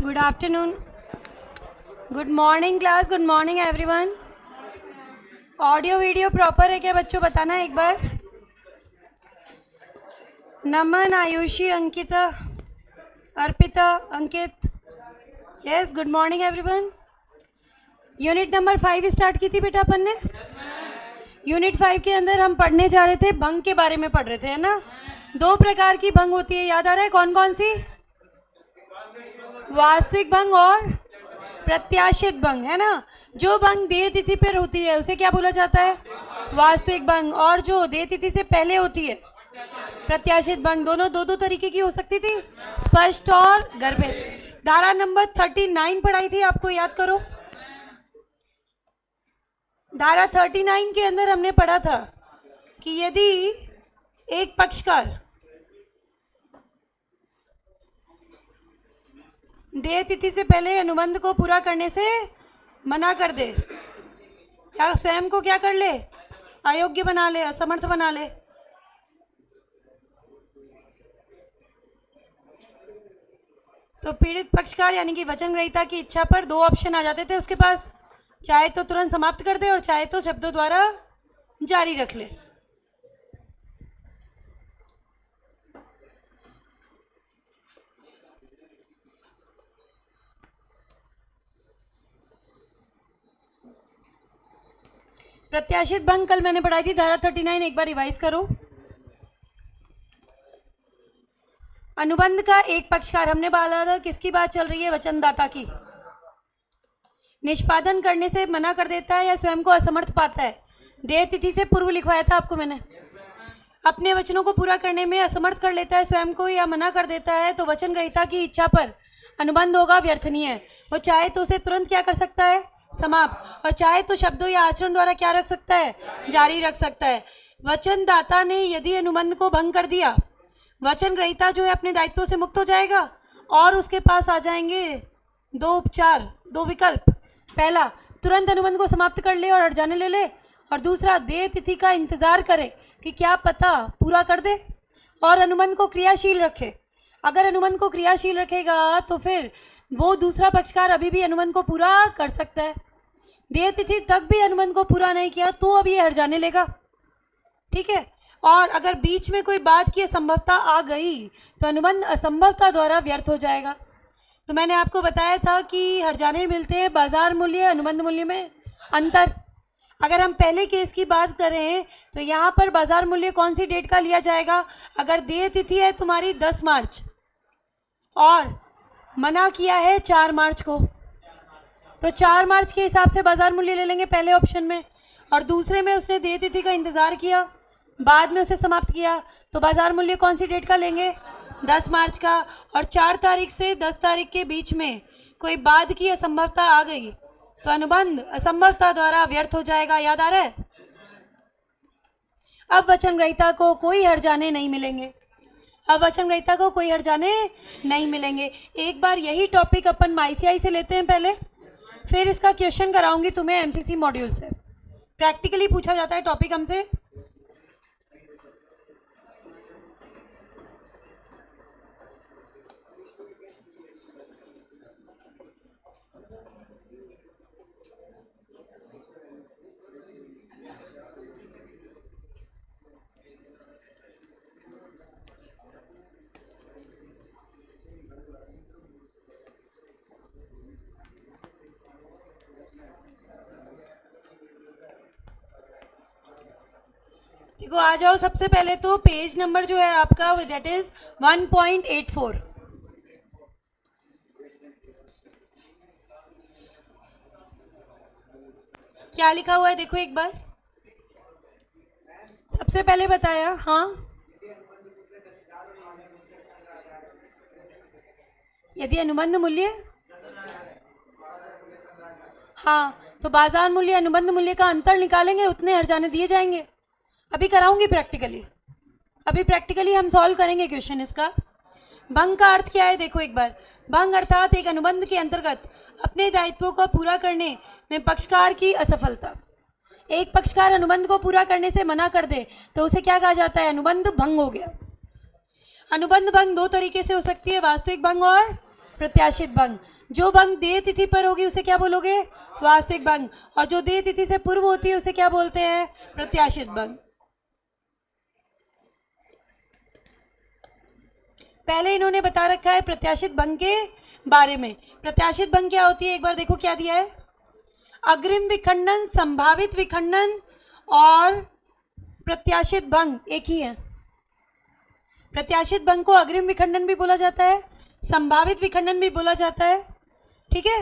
Good afternoon, good morning class, good morning everyone. Audio video proper है क्या बच्चों, बताना एक बार। Naman, Ayushi, Ankita, Arpita, Ankit, yes, good morning everyone. Unit number 5 start की थी बेटा अपन ने। यूनिट 5 के अंदर हम पढ़ने जा रहे थे, भंग के बारे में पढ़ रहे थे, है ना। 2 प्रकार की भंग होती है, याद आ रहा है कौन कौन सी? वास्तविक भंग और प्रत्याशित भंग, है ना। जो भंग देय तिथि पर होती है उसे क्या बोला जाता है? वास्तविक भंग। और जो देय तिथि से पहले होती है प्रत्याशित भंग। दोनों दो तरीके की हो सकती थी, स्पष्ट और गर्भित। धारा नंबर 39 पढ़ाई थी, आपको याद करो। धारा 39 के अंदर हमने पढ़ा था कि यदि एक पक्षकार देय तिथि से पहले अनुबंध को पूरा करने से मना कर दे, या स्वयं को क्या कर ले? अयोग्य बना ले, असमर्थ बना ले। तो पीड़ित पक्षकार यानी कि वचन ग्रहीता की इच्छा पर 2 ऑप्शन आ जाते थे उसके पास, चाहे तो तुरंत समाप्त कर दे और चाहे तो शब्दों द्वारा जारी रख ले। प्रत्याशित भंग कल मैंने पढ़ाई थी, धारा 39, एक बार रिवाइज करो। अनुबंध का एक पक्षकार, हमने बोला था किसकी बात चल रही है? वचनदाता की। निष्पादन करने से मना कर देता है या स्वयं को असमर्थ पाता है। देय तिथि से पूर्व लिखवाया था आपको मैंने। अपने वचनों को पूरा करने में असमर्थ कर लेता है स्वयं को या मना कर देता है, तो वचन ग्रहीता की इच्छा पर अनुबंध होगा व्यर्थनीय। वो चाहे तो उसे तुरंत क्या कर सकता है? समाप्त। और चाहे तो शब्दों या आचरण द्वारा क्या रख सकता है? जारी रख सकता है। वचनदाता ने यदि अनुबंध को भंग कर दिया, वचन ग्रहीता जो है अपने दायित्वों से मुक्त हो जाएगा और उसके पास आ जाएंगे 2 उपचार, 2 विकल्प। पहला, तुरंत अनुबंध को समाप्त कर ले और हट जाने ले ले, और दूसरा, देय तिथि का इंतजार करे कि क्या पता पूरा कर दे और अनुबंध को क्रियाशील रखे। अगर अनुबंध को क्रियाशील रखेगा तो फिर वो दूसरा पक्षकार अभी भी अनुबंध को पूरा कर सकता है। देय तिथि तक भी अनुबंध को पूरा नहीं किया तो अभी हट जाने लेगा, ठीक है। और अगर बीच में कोई बात की असंभवता आ गई तो अनुबंध असंभवता द्वारा व्यर्थ हो जाएगा। तो मैंने आपको बताया था कि हर जाने मिलते हैं बाजार मूल्य अनुबंध मूल्य में अंतर। अगर हम पहले केस की बात करें तो यहाँ पर बाजार मूल्य कौन सी डेट का लिया जाएगा? अगर देय तिथि है तुम्हारी 10 मार्च और मना किया है 4 मार्च को, तो 4 मार्च के हिसाब से बाजार मूल्य ले लेंगे पहले ऑप्शन में, और दूसरे में उसने देय तिथि का इंतज़ार किया, बाद में उसे समाप्त किया, तो बाजार मूल्य कौन सी डेट का लेंगे? 10 मार्च का। और 4 तारीख से 10 तारीख के बीच में कोई बाद की असंभवता आ गई तो अनुबंध असंभवता द्वारा व्यर्थ हो जाएगा। याद आ रहा है? अब वचन ग्रहीता को कोई हर जाने नहीं मिलेंगे। अब वचन ग्रहीता को कोई हर जाने नहीं मिलेंगे। एक बार यही टॉपिक अपन ICI से लेते हैं पहले, फिर इसका क्वेश्चन कराऊंगी तुम्हें MCC मॉड्यूल से। प्रैक्टिकली पूछा जाता है टॉपिक हमसे। देखो, आ जाओ। सबसे पहले तो पेज नंबर जो है आपका दैट इज 1.84। क्या लिखा हुआ है देखो एक बार। सबसे पहले बताया, हाँ, यदि अनुबंध मूल्य, हाँ, तो बाजार मूल्य अनुबंध मूल्य का अंतर निकालेंगे, उतने हर जाने दिए जाएंगे। अभी कराऊंगी प्रैक्टिकली, अभी प्रैक्टिकली हम सॉल्व करेंगे क्वेश्चन इसका। भंग का अर्थ क्या है देखो एक बार। भंग अर्थात एक अनुबंध के अंतर्गत अपने दायित्वों को पूरा करने में पक्षकार की असफलता। एक पक्षकार अनुबंध को पूरा करने से मना कर दे तो उसे क्या कहा जाता है? अनुबंध भंग हो गया। अनुबंध भंग 2 तरीके से हो सकती है, वास्तविक भंग और प्रत्याशित भंग। जो भंग देय तिथि पर होगी उसे क्या बोलोगे? वास्तविक भंग। और जो देय तिथि से पूर्व होती है उसे क्या बोलते हैं? प्रत्याशित भंग। पहले इन्होंने बता रखा है प्रत्याशित भंग के बारे में। प्रत्याशित भंग क्या होती है? एक बार देखो क्या दिया है। अग्रिम विखंडन, संभावित विखंडन और प्रत्याशित भंग एक ही है। प्रत्याशित भंग को अग्रिम विखंडन भी बोला जाता है, संभावित विखंडन भी बोला जाता है। ठीक है,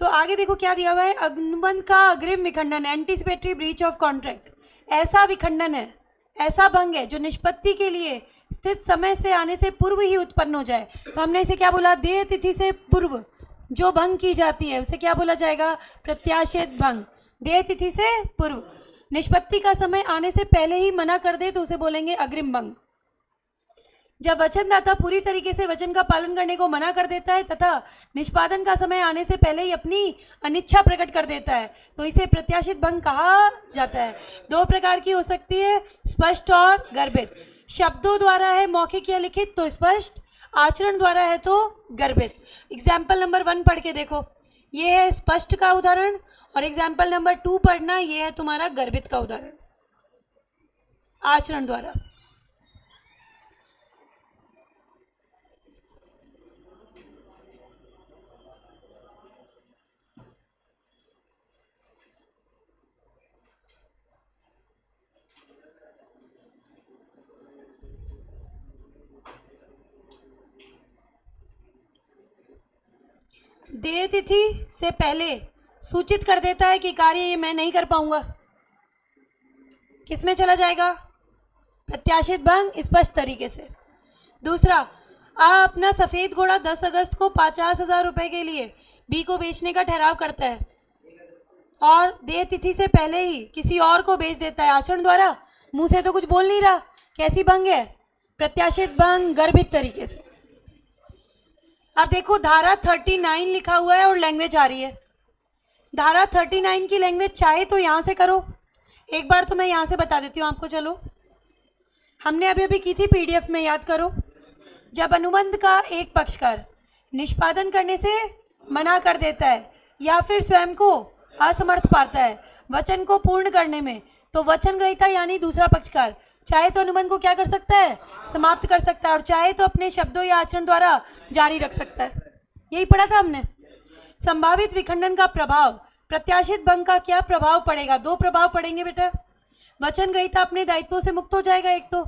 तो आगे देखो क्या दिया हुआ है। अनुबंध का अग्रिम विखंडन, एंटीसिपेटरी ब्रीच ऑफ कॉन्ट्रैक्ट, ऐसा विखंडन है, ऐसा भंग है जो निष्पत्ति के लिए स्थित समय से आने से पूर्व ही उत्पन्न हो जाए। तो हमने इसे क्या बोला? देय तिथि से पूर्व जो भंग की जाती है उसे क्या बोला जाएगा? प्रत्याशित भंग। देय तिथि से पूर्व, निष्पत्ति का समय आने से पहले ही मना कर दे तो उसे बोलेंगे अग्रिम भंग। जब वचनदाता पूरी तरीके से वचन का पालन करने को मना कर देता है तथा निष्पादन का समय आने से पहले ही अपनी अनिच्छा प्रकट कर देता है तो इसे प्रत्याशित भंग कहा जाता है। दो प्रकार की हो सकती है, स्पष्ट और गर्भित। शब्दों द्वारा है मौखिक या लिखित तो स्पष्ट, आचरण द्वारा है तो गर्भित। एग्जाम्पल नंबर 1 पढ़ के देखो, ये है स्पष्ट का उदाहरण, और एग्जाम्पल नंबर 2 पढ़ना, ये है तुम्हारा गर्भित का उदाहरण, आचरण द्वारा। देय तिथि से पहले सूचित कर देता है कि कार्य ये मैं नहीं कर पाऊंगा, किसमें चला जाएगा? प्रत्याशित भंग, स्पष्ट तरीके से। दूसरा, आ अपना सफ़ेद घोड़ा 10 अगस्त को 50,000 रुपये के लिए बी को बेचने का ठहराव करता है और देय तिथि से पहले ही किसी और को बेच देता है। आचरण द्वारा, मुंह से तो कुछ बोल नहीं रहा, कैसी भंग है? प्रत्याशित भंग, गर्भित तरीके से। अब देखो धारा 39 लिखा हुआ है और लैंग्वेज आ रही है। धारा 39 की लैंग्वेज चाहे तो यहाँ से करो, एक बार तो मैं यहाँ से बता देती हूँ आपको। चलो, हमने अभी अभी की थी पीडीएफ में, याद करो। जब अनुबंध का एक पक्षकार निष्पादन करने से मना कर देता है या फिर स्वयं को असमर्थ पाता है वचन को पूर्ण करने में, तो वचन ग्रहीता यानी दूसरा पक्षकार चाहे तो अनुबंध को क्या कर सकता है? समाप्त कर सकता है, और चाहे तो अपने शब्दों या आचरण द्वारा जारी रख सकता है। यही पढ़ा था हमने। संभावित विखंडन का प्रभाव, प्रत्याशित भंग का क्या प्रभाव पड़ेगा? 2 प्रभाव पड़ेंगे बेटा। वचन ग्रहीता अपने दायित्वों से मुक्त हो जाएगा। एक तो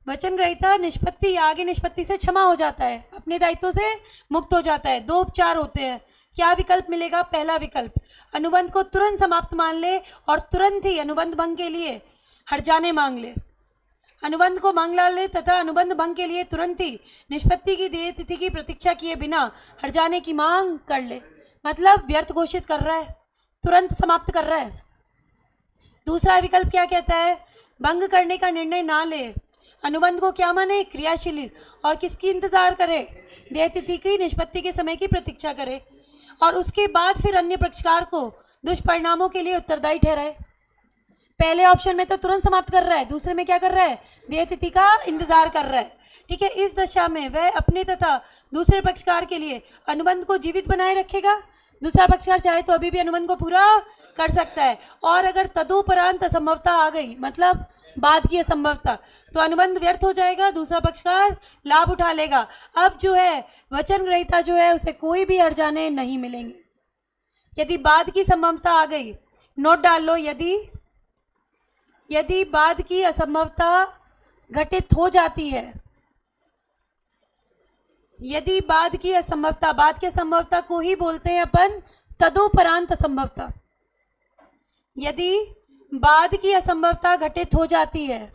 वचन ग्रहीता निष्पत्ति या आगे निष्पत्ति से क्षमा हो जाता है, अपने दायित्वों से मुक्त हो जाता है। 2 उपचार होते हैं। क्या विकल्प मिलेगा? पहला विकल्प, अनुबंध को तुरंत समाप्त मान ले और तुरंत ही अनुबंध भंग के लिए हर्जाने मांग ले। अनुबंध को मांग ला ले तथा अनुबंध भंग के लिए तुरंत ही निष्पत्ति की देय तिथि की प्रतीक्षा किए बिना हर्जाने की मांग कर ले। मतलब व्यर्थ घोषित कर रहा है, तुरंत समाप्त कर रहा है। दूसरा विकल्प क्या कहता है? भंग करने का निर्णय ना ले, अनुबंध को क्या माने? क्रियाशील, और किसकी इंतजार करे? देय तिथि की निष्पत्ति के समय की प्रतीक्षा करे, और उसके बाद फिर अन्य पक्षकार को दुष्परिणामों के लिए उत्तरदायी ठहराए। पहले ऑप्शन में तो तुरंत समाप्त कर रहा है, दूसरे में क्या कर रहा है? देय तिथि का इंतजार कर रहा है। ठीक है, इस दशा में वह अपने तथा दूसरे पक्षकार के लिए अनुबंध को जीवित बनाए रखेगा। दूसरा पक्षकार चाहे तो अभी भी अनुबंध को पूरा कर सकता है, और अगर तदुपरांत असंभवता आ गई, मतलब बाद की असंभवता, तो अनुबंध व्यर्थ हो जाएगा, दूसरा पक्षकार लाभ उठा लेगा। अब जो है वचन ग्रहीता जो है उसे कोई भी हर्जाने नहीं मिलेंगे। यदि बाद की संभवता आ गई, नोट डाल लो, यदि बाद की असंभवता घटित हो जाती है, यदि बाद की असंभवता, बाद की असंभवता को ही बोलते हैं अपन तदुपरांत असंभवता। यदि बाद की असंभवता घटित हो जाती है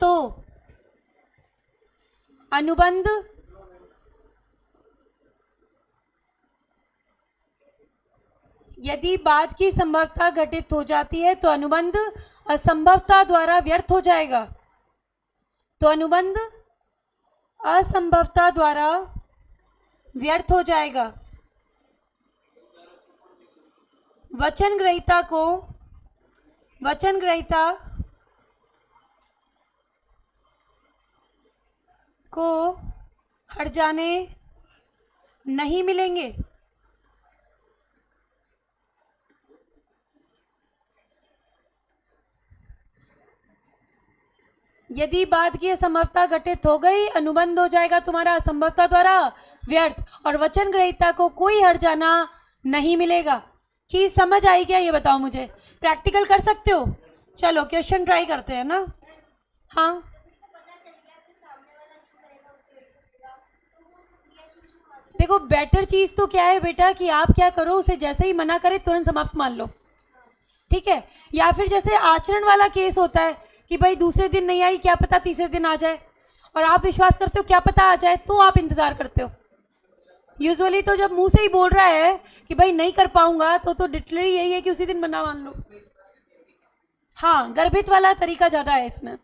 तो अनुबंध यदि बाद की संभवता घटित हो जाती है तो अनुबंध असंभवता द्वारा व्यर्थ हो जाएगा। तो अनुबंध असंभवता द्वारा व्यर्थ हो जाएगा। वचन ग्रहीता को हर्जाने नहीं मिलेंगे। यदि बाद की असंभवता घटित हो गई, अनुबंध हो जाएगा तुम्हारा असंभवता द्वारा व्यर्थ, और वचन ग्रहीता को कोई हर्जाना नहीं मिलेगा। चीज समझ आई क्या, ये बताओ मुझे। प्रैक्टिकल कर सकते हो? चलो क्वेश्चन ट्राई करते हैं ना। हाँ, देखो बेटर चीज तो क्या है बेटा कि आप क्या करो, उसे जैसे ही मना करे तुरंत समाप्त मान लो, ठीक है। या फिर जैसे आचरण वाला केस होता है कि भाई दूसरे दिन नहीं आई, क्या पता तीसरे दिन आ जाए, और आप विश्वास करते हो क्या पता आ जाए, तो आप इंतजार करते हो। यूजुअली तो जब मुंह से ही बोल रहा है कि भाई नहीं कर पाऊंगा, तो डिक्लेयर यही है कि उसी दिन मना मान लो। हाँ, गर्भित वाला तरीका ज्यादा है इसमें।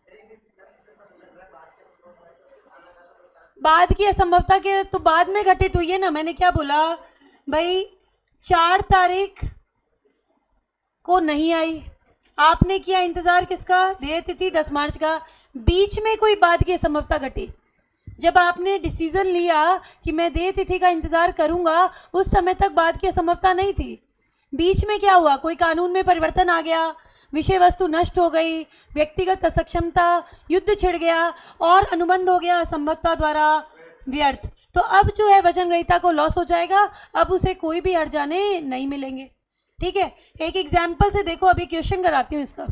बाद की असंभवता के तो बाद में घटित हुई है ना, मैंने क्या बोला भाई, 4 तारीख को नहीं आई, आपने किया इंतजार किसका, देय तिथि 10 मार्च का। बीच में कोई बाद की असंभवता घटी, जब आपने डिसीजन लिया कि मैं देय तिथि का इंतजार करूंगा, उस समय तक बाद की असंभवता नहीं थी। बीच में क्या हुआ, कोई कानून में परिवर्तन आ गया, विषय वस्तु नष्ट हो गई, व्यक्तिगत असक्षमता, युद्ध छिड़ गया, और अनुबंध हो गया असंभवता द्वारा व्यर्थ। तो अब जो है वचन ग्रहीता को लॉस हो जाएगा, अब उसे कोई भी हर्जाने नहीं मिलेंगे, ठीक है। एक एग्जाम्पल से देखो, अभी क्वेश्चन कराती हूँ इसका।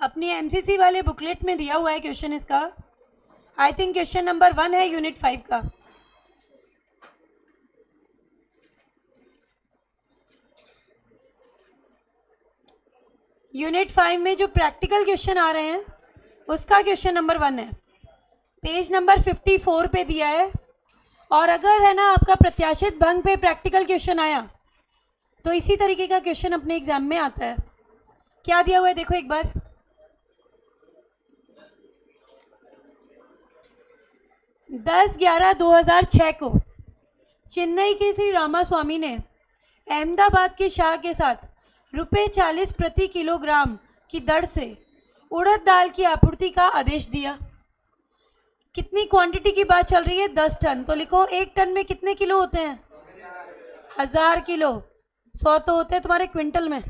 अपनी एमसीसी वाले बुकलेट में दिया हुआ है क्वेश्चन इसका। आई थिंक क्वेश्चन नंबर 1 है यूनिट 5 का। यूनिट 5 में जो प्रैक्टिकल क्वेश्चन आ रहे हैं उसका क्वेश्चन नंबर 1 है, पेज नंबर 54 पे दिया है। और अगर है ना आपका प्रत्याशित भंग पे प्रैक्टिकल क्वेश्चन आया तो इसी तरीके का क्वेश्चन अपने एग्जाम में आता है। क्या दिया हुआ है देखो एक बार, 10/11/2006 को चेन्नई के श्री रामास्वामी ने अहमदाबाद के शाह के साथ ₹40 प्रति किलोग्राम की दर से उड़द दाल की आपूर्ति का आदेश दिया। कितनी क्वांटिटी की बात चल रही है, 10 टन। तो लिखो 1 टन में कितने किलो होते हैं, 1000 किलो। 100 तो होते हैं तुम्हारे क्विंटल में,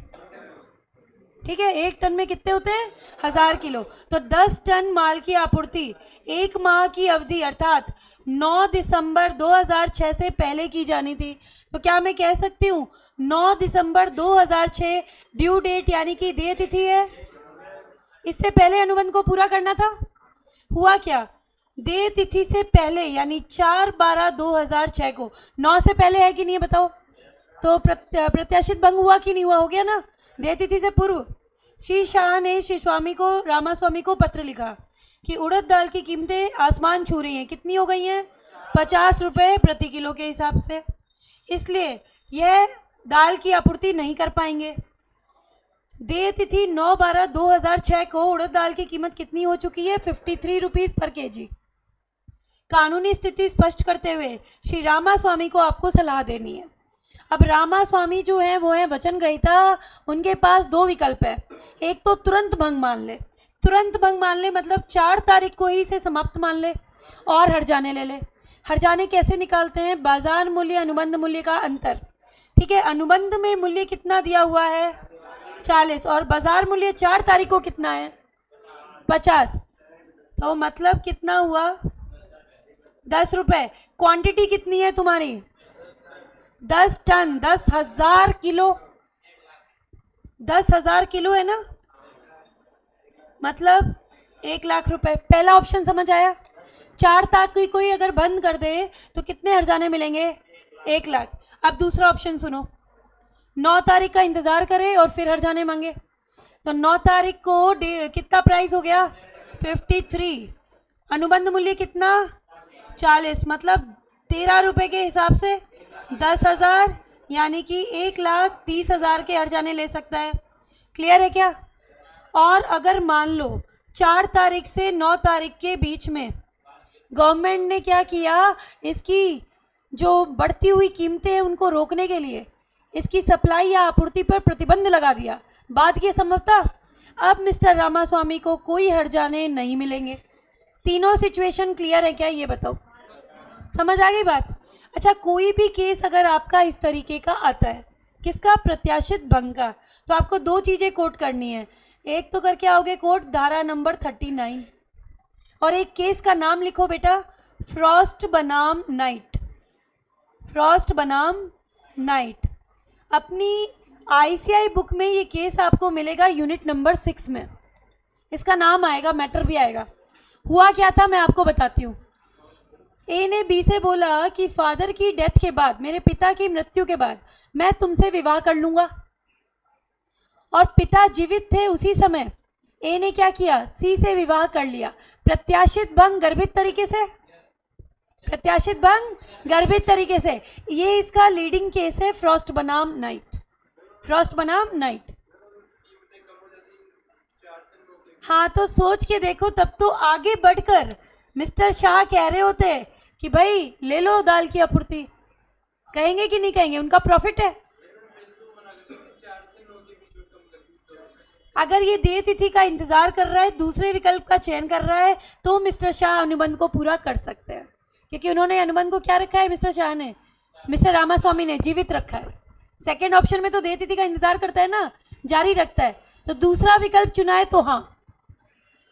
ठीक है। 1 टन में कितने होते हैं, 1000 किलो। तो 10 टन माल की आपूर्ति 1 माह की अवधि अर्थात 9 दिसंबर 2006 से पहले की जानी थी। तो क्या मैं कह सकती हूँ 9 दिसंबर 2006 ड्यू डेट यानी कि देय तिथि है। इससे पहले अनुबंध को पूरा करना था। हुआ क्या, देय तिथि से पहले यानी 4/12/2006 को, 9 से पहले है कि नहीं बताओ। तो प्रत्याशित भंग हुआ कि नहीं हुआ, हो गया ना। देय तिथि से पूर्व श्री शाह ने श्री स्वामी को, रामास्वामी को पत्र लिखा कि उड़द दाल की कीमतें आसमान छू रही हैं। कितनी हो गई हैं, 50 रुपये प्रति किलो के हिसाब से, इसलिए यह दाल की आपूर्ति नहीं कर पाएंगे। देय तिथि 9/12/2006 को उड़द दाल की कीमत कितनी हो चुकी है, 53 रुपीज़ पर केजी। कानूनी स्थिति स्पष्ट करते हुए श्री रामास्वामी को आपको सलाह देनी है। अब रामास्वामी जो है वो है वचन ग्रहीता, उनके पास 2 विकल्प है। एक तो तुरंत भंग मान ले, तुरंत भंग मान ले मतलब 4 तारीख को ही इसे समाप्त मान ले और हर्जाने ले ले। हर्जाने कैसे निकालते हैं, बाजार मूल्य अनुबंध मूल्य का अंतर, ठीक है। अनुबंध में मूल्य कितना दिया हुआ है, 40, और बाजार मूल्य 4 तारीख को कितना है, 50। तो मतलब कितना हुआ, 10 रुपये। क्वांटिटी कितनी है तुम्हारी, 10 टन, 10,000 किलो, 10,000 किलो है ना, मतलब 1 लाख रुपए। पहला ऑप्शन समझ आया। 4 तारीख को ही अगर बंद कर दे तो कितने हर्जाने मिलेंगे, 1 लाख। अब दूसरा ऑप्शन सुनो, 9 तारीख का इंतजार करे और फिर हर्जाने मांगे। तो 9 तारीख को कितना प्राइस हो गया, 53। अनुबंध मूल्य कितना, 40, मतलब 13 रुपए के हिसाब से 10,000 यानी कि 1,30,000 के हर्जाने ले सकता है। क्लियर है क्या। और अगर मान लो 4 तारीख से 9 तारीख के बीच में गवर्नमेंट ने क्या किया, इसकी जो बढ़ती हुई कीमतें हैं उनको रोकने के लिए इसकी सप्लाई या आपूर्ति पर प्रतिबंध लगा दिया। बात की संभवतः अब मिस्टर रामास्वामी को कोई हर्जाने नहीं मिलेंगे। तीनों सिचुएशन क्लियर है क्या, ये बताओ, समझ आ गई बात? अच्छा, कोई भी केस अगर आपका इस तरीके का आता है, किसका, प्रत्याशित भंग का, तो आपको दो चीज़ें कोट करनी है। एक तो करके आओगे कोट धारा नंबर 39 और एक केस का नाम लिखो बेटा, फ्रॉस्ट बनाम नाइट। फ्रॉस्ट बनाम नाइट। अपनी आईसीआई बुक में ये केस आपको मिलेगा यूनिट नंबर 6 में। इसका नाम आएगा, मैटर भी आएगा। हुआ क्या था मैं आपको बताती हूँ। ए ने बी से बोला कि फादर की डेथ के बाद, मेरे पिता की मृत्यु के बाद मैं तुमसे विवाह कर लूँगा, और पिता जीवित थे उसी समय ए ने क्या किया, सी से विवाह कर लिया। प्रत्याशित भंग गर्भित तरीके से, प्रत्याशित भंग गर्भित तरीके से, ये इसका लीडिंग केस है, फ्रॉस्ट बनाम नाइट। फ्रॉस्ट बनाम नाइट। हाँ, तो सोच के देखो, तब तो आगे बढ़कर मिस्टर शाह कह रहे होते कि भाई ले लो दाल की आपूर्ति। कहेंगे कि नहीं कहेंगे, उनका प्रॉफिट है। अगर ये देय तिथि का इंतजार कर रहा है, दूसरे विकल्प का चयन कर रहा है, तो मिस्टर शाह अनुबंध को पूरा कर सकते हैं, क्योंकि उन्होंने अनुबंध को क्या रखा है, मिस्टर शाह ने, मिस्टर रामास्वामी ने जीवित रखा है। सेकेंड ऑप्शन में तो देय तिथि का इंतजार करता है ना, जारी रखता है। तो दूसरा विकल्प चुना है तो हाँ,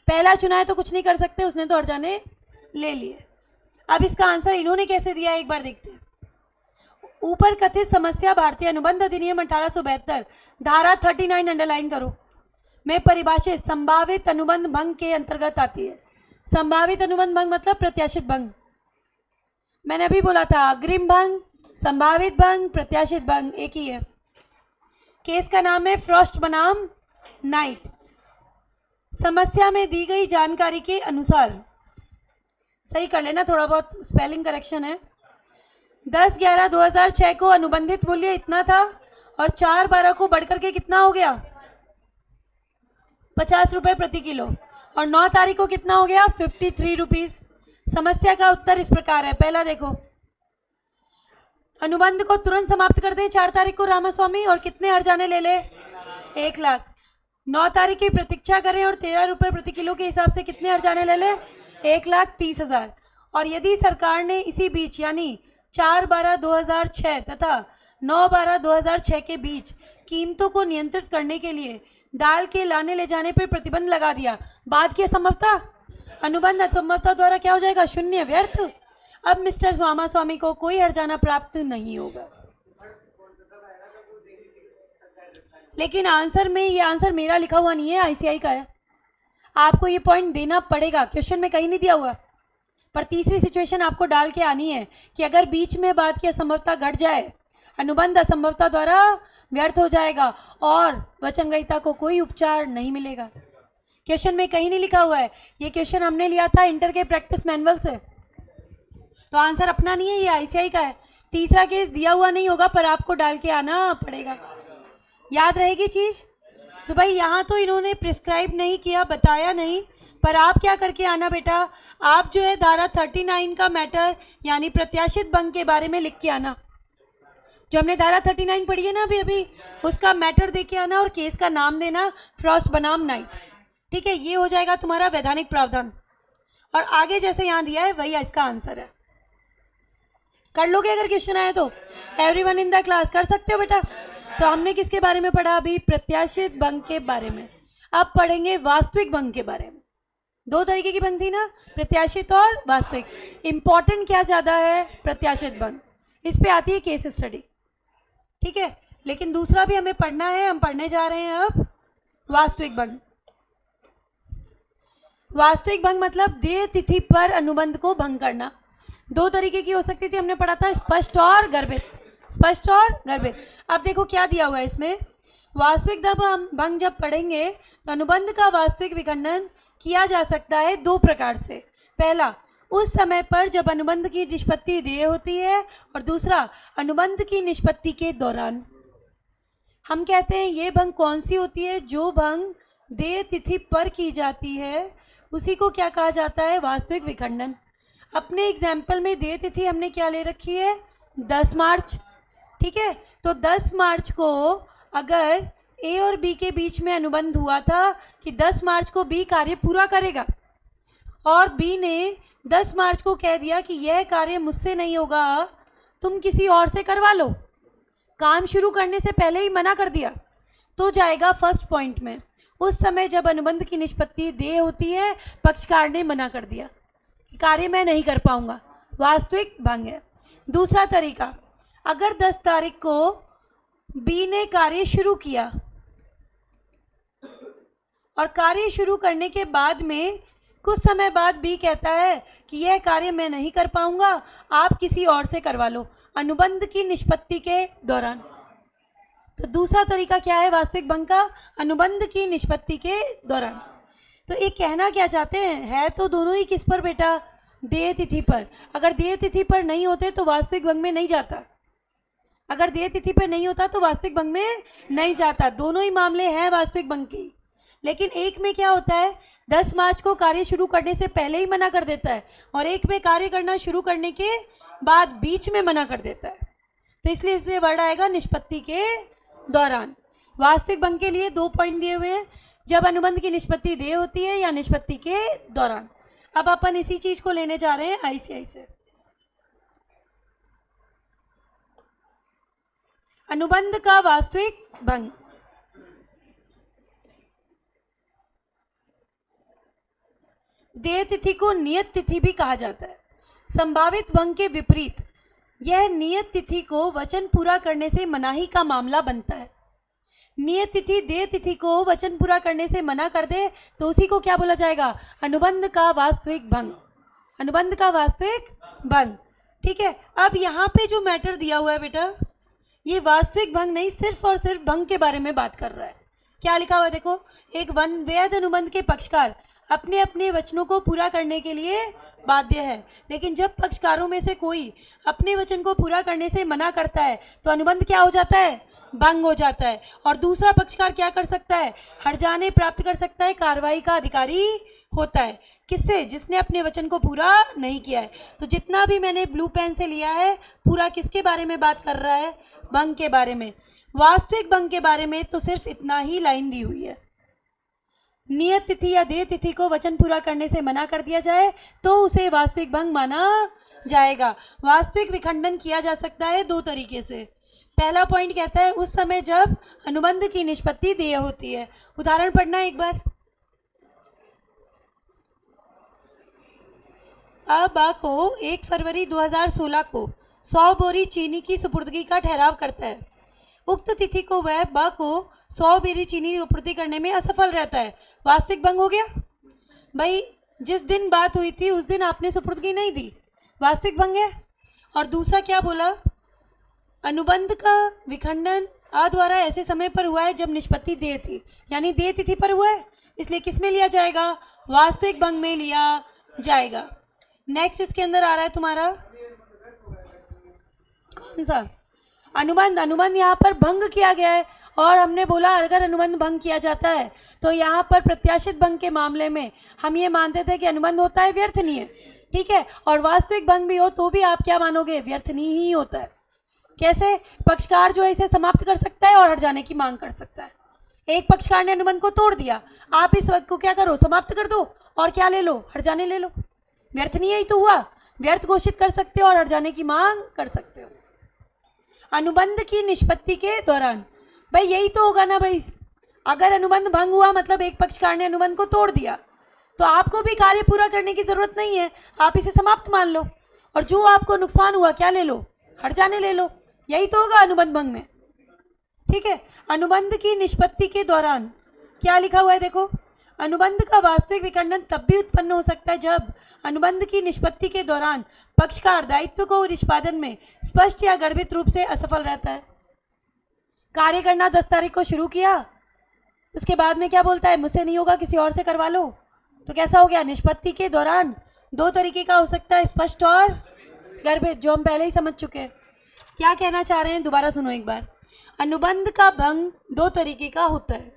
पहला चुना है तो कुछ नहीं कर सकते, उसने तो हर्जाने ले लिए। अब इसका आंसर इन्होंने कैसे दिया है एक बार देखते हैं। ऊपर कथित समस्या भारतीय अनुबंध अधिनियम 1872 धारा 39 अंडरलाइन करो में परिभाषित संभावित अनुबंध भंग के अंतर्गत आती है। संभावित अनुबंध भंग मतलब प्रत्याशित भंग। मैंने अभी बोला था अग्रिम भंग, संभावित भंग, प्रत्याशित भंग एक ही है। केस का नाम है फ्रॉस्ट बनाम नाइट। समस्या में दी गई जानकारी के अनुसार, सही कर लेना, थोड़ा बहुत स्पेलिंग करेक्शन है। 10/11/2006 को अनुबंधित मूल्य इतना था और 4/12 को बढ़कर के कितना हो गया, 50 रुपये प्रति किलो, और 9 तारीख को कितना हो गया, 53 रुपीज़। समस्या का उत्तर इस प्रकार है। पहला देखो, अनुबंध को तुरंत समाप्त कर दे 4 तारीख को रामास्वामी, और कितने हर्जाने ले ले, 1 लाख। 9 तारीख की प्रतीक्षा करें और 13 रुपये प्रति किलो के हिसाब से कितने हर्जाने ले ले, 1,30,000। और यदि सरकार ने इसी बीच यानी 4/12/2006 तथा 9/12/2006 के बीच कीमतों को नियंत्रित करने के लिए दाल के लाने ले जाने पर प्रतिबंध लगा दिया, बाद की असंभवता, अनुबंध असंभवता द्वारा क्या हो जाएगा, शून्य, व्यर्थ। अब मिस्टर रामास्वामी को कोई हर्जाना प्राप्त नहीं होगा। लेकिन आंसर में, ये आंसर मेरा लिखा हुआ नहीं है, आईसीआई का है। आपको ये पॉइंट देना पड़ेगा, क्वेश्चन में कहीं नहीं दिया हुआ। पर तीसरी सिचुएशन आपको डाल के आनी है कि अगर बीच में बात की असंभवता घट जाए, अनुबंध असंभवता द्वारा व्यर्थ हो जाएगा और वचनग्रहीता को कोई उपचार नहीं मिलेगा। क्वेश्चन में कहीं नहीं लिखा हुआ है। ये क्वेश्चन हमने लिया था इंटर के प्रैक्टिस मैनुअल से, तो आंसर अपना नहीं है, ये आईसीआई का है। तीसरा केस दिया हुआ नहीं होगा, पर आपको डाल के आना पड़ेगा। याद रहेगी चीज़? तो भाई यहाँ तो इन्होंने प्रिस्क्राइब नहीं किया, बताया नहीं, पर आप क्या करके आना बेटा, आप जो है धारा 39 का मैटर यानी प्रत्याशित भंग के बारे में लिख के आना। जो हमने धारा 39 पढ़ी है ना अभी उसका मैटर दे के आना और केस का नाम देना फ्रॉस्ट बनाम नाइट। ठीक है, ये हो जाएगा तुम्हारा वैधानिक प्रावधान। और आगे जैसे यहाँ दिया है वही इसका आंसर है। कर लोगे अगर क्वेश्चन आए तो? एवरीवन इन द क्लास कर सकते हो बेटा। तो हमने किसके बारे में पढ़ा अभी? प्रत्याशित भंग के बारे में। अब पढ़ेंगे वास्तविक भंग के बारे में। दो तरीके की भंग थी ना, प्रत्याशित और वास्तविक। इंपॉर्टेंट क्या ज़्यादा है? प्रत्याशित भंग। इस पे आती है केस स्टडी। ठीक है, लेकिन दूसरा भी हमें पढ़ना है। हम पढ़ने जा रहे हैं अब वास्तविक भंग। वास्तविक भंग मतलब देय तिथि पर अनुबंध को भंग करना। दो तरीके की हो सकती थी, हमने पढ़ा था स्पष्ट और गर्भित। स्पष्ट और गर्भित। अब देखो क्या दिया हुआ है इसमें। वास्तविक भंग जब पढ़ेंगे तो अनुबंध का वास्तविक विखंडन किया जा सकता है दो प्रकार से। पहला, उस समय पर जब अनुबंध की निष्पत्ति देय होती है, और दूसरा अनुबंध की निष्पत्ति के दौरान। हम कहते हैं ये भंग कौन सी होती है? जो भंग देय तिथि पर की जाती है उसी को क्या कहा जाता है? वास्तविक विखंडन। अपने एग्जाम्पल में देय तिथि हमने क्या ले रखी है? 10 मार्च, ठीक है। तो 10 मार्च को अगर ए और बी के बीच में अनुबंध हुआ था कि 10 मार्च को बी कार्य पूरा करेगा और बी ने 10 मार्च को कह दिया कि यह कार्य मुझसे नहीं होगा, तुम किसी और से करवा लो, काम शुरू करने से पहले ही मना कर दिया, तो जाएगा फर्स्ट पॉइंट में। उस समय जब अनुबंध की निष्पत्ति देय होती है, पक्षकार ने मना कर दिया, कार्य मैं नहीं कर पाऊंगा, वास्तविक भंग है। दूसरा तरीका, अगर 10 तारीख को बी ने कार्य शुरू किया और कार्य शुरू करने के बाद में कुछ समय बाद बी कहता है कि यह कार्य मैं नहीं कर पाऊंगा, आप किसी और से करवा लो, अनुबंध की निष्पत्ति के दौरान। तो दूसरा तरीका क्या है वास्तविक भंग का? अनुबंध की निष्पत्ति के दौरान। तो ये कहना क्या चाहते हैं, है तो दोनों ही किस पर बेटा? देय तिथि पर। अगर देय तिथि पर नहीं होते तो वास्तविक भंग में नहीं जाता, अगर देय तिथि पर नहीं होता तो वास्तविक भंग में नहीं जाता। दोनों ही मामले हैं वास्तविक भंग के, लेकिन एक में क्या होता है, 10 मार्च को कार्य शुरू करने से पहले ही मना कर देता है और एक में कार्य करना शुरू करने के बाद बीच में मना कर देता है। तो इसलिए इससे वर्ड आएगा निष्पत्ति के दौरान। वास्तविक भंग के लिए 2 पॉइंट दिए हुए हैं, जब अनुबंध की निष्पत्ति देय होती है या निष्पत्ति के दौरान। अब अपन इसी चीज को लेने जा रहे हैं आईसीआई से। अनुबंध का वास्तविक भंग। देय तिथि को नियत तिथि भी कहा जाता है। संभावित भंग के विपरीत यह नियत तिथि को वचन पूरा करने से मनाही का मामला बनता है। नियत तिथि देय तिथि को वचन पूरा करने से मना कर दे तो उसी को क्या बोला जाएगा? अनुबंध का वास्तविक भंग। अनुबंध का वास्तविक भंग, ठीक है। अब यहाँ पे जो मैटर दिया हुआ है बेटा, ये वास्तविक भंग नहीं, सिर्फ और सिर्फ भंग के बारे में बात कर रहा है। क्या लिखा हुआ है देखो, एक वैध अनुबंध के पक्षकार अपने अपने वचनों को पूरा करने के लिए बाध्य है, लेकिन जब पक्षकारों में से कोई अपने वचन को पूरा करने से मना करता है तो अनुबंध क्या हो जाता है? भंग हो जाता है। और दूसरा पक्षकार क्या कर सकता है? हर्जाने प्राप्त कर सकता है, कार्रवाई का अधिकारी होता है। किससे? जिसने अपने वचन को पूरा नहीं किया है। तो जितना भी मैंने ब्लू पेन से लिया है पूरा किसके बारे में बात कर रहा है? भंग के बारे में। वास्तविक भंग के बारे में तो सिर्फ इतना ही लाइन दी हुई है, नियत तिथि या देय तिथि को वचन पूरा करने से मना कर दिया जाए तो उसे वास्तविक भंग माना जाएगा। वास्तविक विखंडन किया जा सकता है 2 तरीके से। पहला पॉइंट कहता है उस समय जब अनुबंध की निष्पत्ति देय होती है। उदाहरण पढ़ना एक बार। बा को 1 फरवरी 2016 को 100 बोरी चीनी की सुपुर्दगी का ठहराव करता है। उक्त तिथि को वह बा को 100 बोरी चीनी आपूर्ति करने में असफल रहता है। वास्तविक भंग हो गया भाई, जिस दिन बात हुई थी उस दिन आपने सुपुर्दगी नहीं दी, वास्तविक भंग है। और दूसरा क्या बोला? अनुबंध का विखंडन आ द्वारा ऐसे समय पर हुआ है जब निष्पत्ति देय थी, यानी देय तिथि पर हुआ है, इसलिए किस में लिया जाएगा? वास्तविक भंग में लिया जाएगा। नेक्स्ट इसके अंदर आ रहा है तुम्हारा कौन सा? अनुबंध। अनुबंध यहाँ पर भंग किया गया है और हमने बोला अगर अनुबंध भंग किया जाता है तो यहाँ पर प्रत्याशित भंग के मामले में हम ये मानते थे कि अनुबंध होता है व्यर्थनीय, ठीक है। और वास्तविक भंग भी हो तो भी आप क्या मानोगे? व्यर्थनीय ही होता है। कैसे? पक्षकार जो है इसे समाप्त कर सकता है और हट जाने की मांग कर सकता है। एक पक्षकार ने अनुबंध को तोड़ दिया, आप इस वक्त को क्या करो? समाप्त कर दो और क्या ले लो? हट जाने ले लो। व्यर्थनीय ही तो हुआ, व्यर्थ घोषित कर सकते हो और हट जाने की मांग कर सकते हो। अनुबंध की निष्पत्ति के दौरान, भाई यही तो होगा ना भाई। अगर अनुबंध भंग हुआ मतलब एक पक्षकार ने अनुबंध को तोड़ दिया तो आपको भी कार्य पूरा करने की जरूरत नहीं है, आप इसे समाप्त मान लो और जो आपको नुकसान हुआ क्या ले लो? हट जाने ले लो। यही तो होगा अनुबंध भंग में, ठीक है। अनुबंध की निष्पत्ति के दौरान क्या लिखा हुआ है देखो, अनुबंध का वास्तविक विखंडन तब भी उत्पन्न हो सकता है जब अनुबंध की निष्पत्ति के दौरान पक्षकार दायित्व को निष्पादन में स्पष्ट या गर्भित रूप से असफल रहता है। कार्य करना 10 तारीख को शुरू किया, उसके बाद में क्या बोलता है? मुझसे नहीं होगा, किसी और से करवा लो। तो कैसा हो गया? निष्पत्ति के दौरान 2 तरीके का हो सकता है, स्पष्ट और गर्भित, जो हम पहले ही समझ चुके हैं। क्या कहना चाह रहे हैं दोबारा सुनो एक बार। अनुबंध का भंग 2 तरीके का होता है,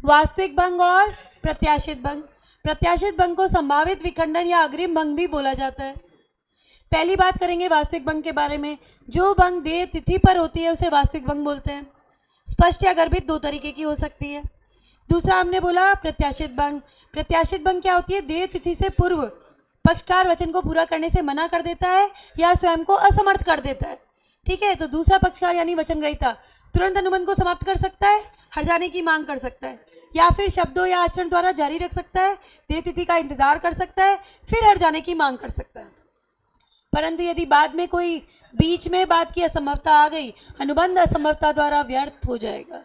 वास्तविक भंग और प्रत्याशित भंग। प्रत्याशित भंग को संभावित विखंडन या अग्रिम भंग भी बोला जाता है। पहली बात करेंगे वास्तविक भंग के बारे में। जो भंग देय तिथि पर होती है उसे वास्तविक भंग बोलते हैं। स्पष्ट या गर्भित दो तरीके की हो सकती है। दूसरा हमने बोला प्रत्याशित भंग। प्रत्याशित भंग क्या होती है? देय तिथि से पूर्व पक्षकार वचन को पूरा करने से मना कर देता है या स्वयं को असमर्थ कर देता है। ठीक है, तो दूसरा पक्षकार यानी वचन ग्रहीता तुरंत अनुबंध को समाप्त कर सकता है, हट जाने की मांग कर सकता है, या फिर शब्दों या आचरण द्वारा जारी रख सकता है, देय तिथि का इंतजार कर सकता है, फिर हट जाने की मांग कर सकता है। परंतु यदि बाद में कोई बीच में बात की असंभवता आ गई, अनुबंध असंभवता द्वारा व्यर्थ हो जाएगा।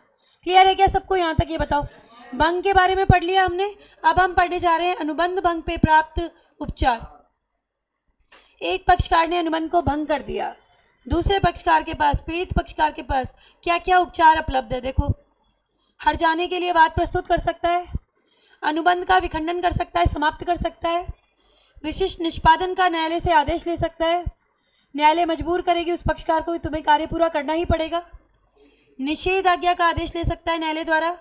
क्लियर है क्या सबको? यहाँ तक ये बताओ। भंग के बारे में पढ़ लिया हमने। अब हम पढ़ने जा रहे हैं अनुबंध भंग पे प्राप्त उपचार। एक पक्षकार ने अनुबंध को भंग कर दिया, दूसरे पक्षकार के पास, पीड़ित पक्षकार के पास क्या क्या उपचार उपलब्ध है देखो। हट जाने के लिए वाद प्रस्तुत कर सकता है, अनुबंध का विखंडन कर सकता है, समाप्त कर सकता है, विशिष्ट निष्पादन का न्यायालय से आदेश ले सकता है, न्यायालय मजबूर करेगी उस पक्षकार को तुम्हें कार्य पूरा करना ही पड़ेगा, निषेध आज्ञा का आदेश ले सकता है न्यायालय द्वारा,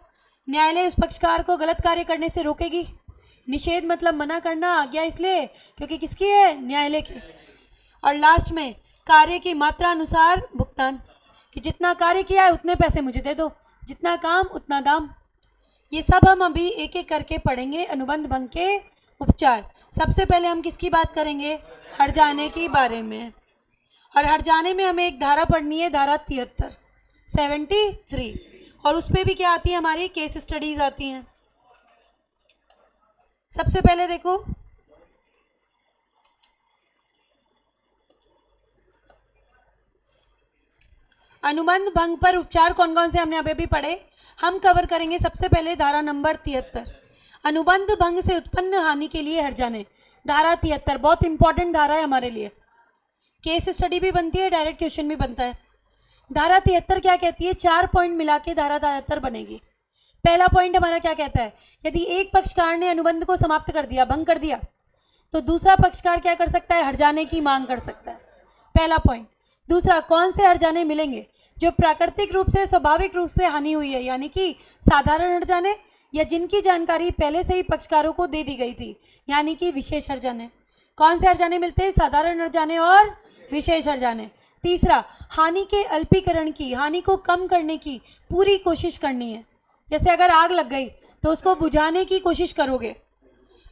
न्यायालय उस पक्षकार को गलत कार्य करने से रोकेगी। निषेध मतलब मना करना, आज्ञा इसलिए क्योंकि किसकी है? न्यायालय की। और लास्ट में कार्य की मात्रा अनुसार भुगतान, कि जितना कार्य किया है उतने पैसे मुझे दे दो, जितना काम उतना दाम। ये सब हम अभी एक एक करके पढ़ेंगे अनुबंध भंग के उपचार। सबसे पहले हम किसकी बात करेंगे? हट जाने के बारे में। और हट जाने में हमें एक धारा पढ़नी है, धारा 73 और उस पर भी क्या आती है? हमारी केस स्टडीज आती हैं। सबसे पहले देखो, अनुबंध भंग पर उपचार कौन कौन से हमने अभी भी पढ़े, हम कवर करेंगे। सबसे पहले धारा नंबर 73, अनुबंध भंग से उत्पन्न हानि के लिए हट जाने। धारा 73 बहुत इंपॉर्टेंट धारा है हमारे लिए, केस स्टडी भी बनती है, डायरेक्ट क्वेश्चन भी बनता है। धारा 73 क्या कहती है? 4 पॉइंट मिला के धारा 73 बनेगी। पहला पॉइंट हमारा क्या कहता है? यदि एक पक्षकार ने अनुबंध को समाप्त कर दिया, भंग कर दिया, तो दूसरा पक्षकार क्या कर सकता है? हट जाने की मांग कर सकता है, पहला पॉइंट। दूसरा, कौन से हट जाने मिलेंगे? जो प्राकृतिक रूप से, स्वाभाविक रूप से हानि हुई है, यानी कि साधारण हट जाने, या जिनकी जानकारी पहले से ही पक्षकारों को दे दी गई थी, यानी कि विशेष हट जाने। कौन से हट जाने मिलते हैं? साधारण हट जाने और विशेष हट जाने। तीसरा, हानि के अल्पीकरण की, हानि को कम करने की पूरी कोशिश करनी है। जैसे अगर आग लग गई तो उसको बुझाने की कोशिश करोगे,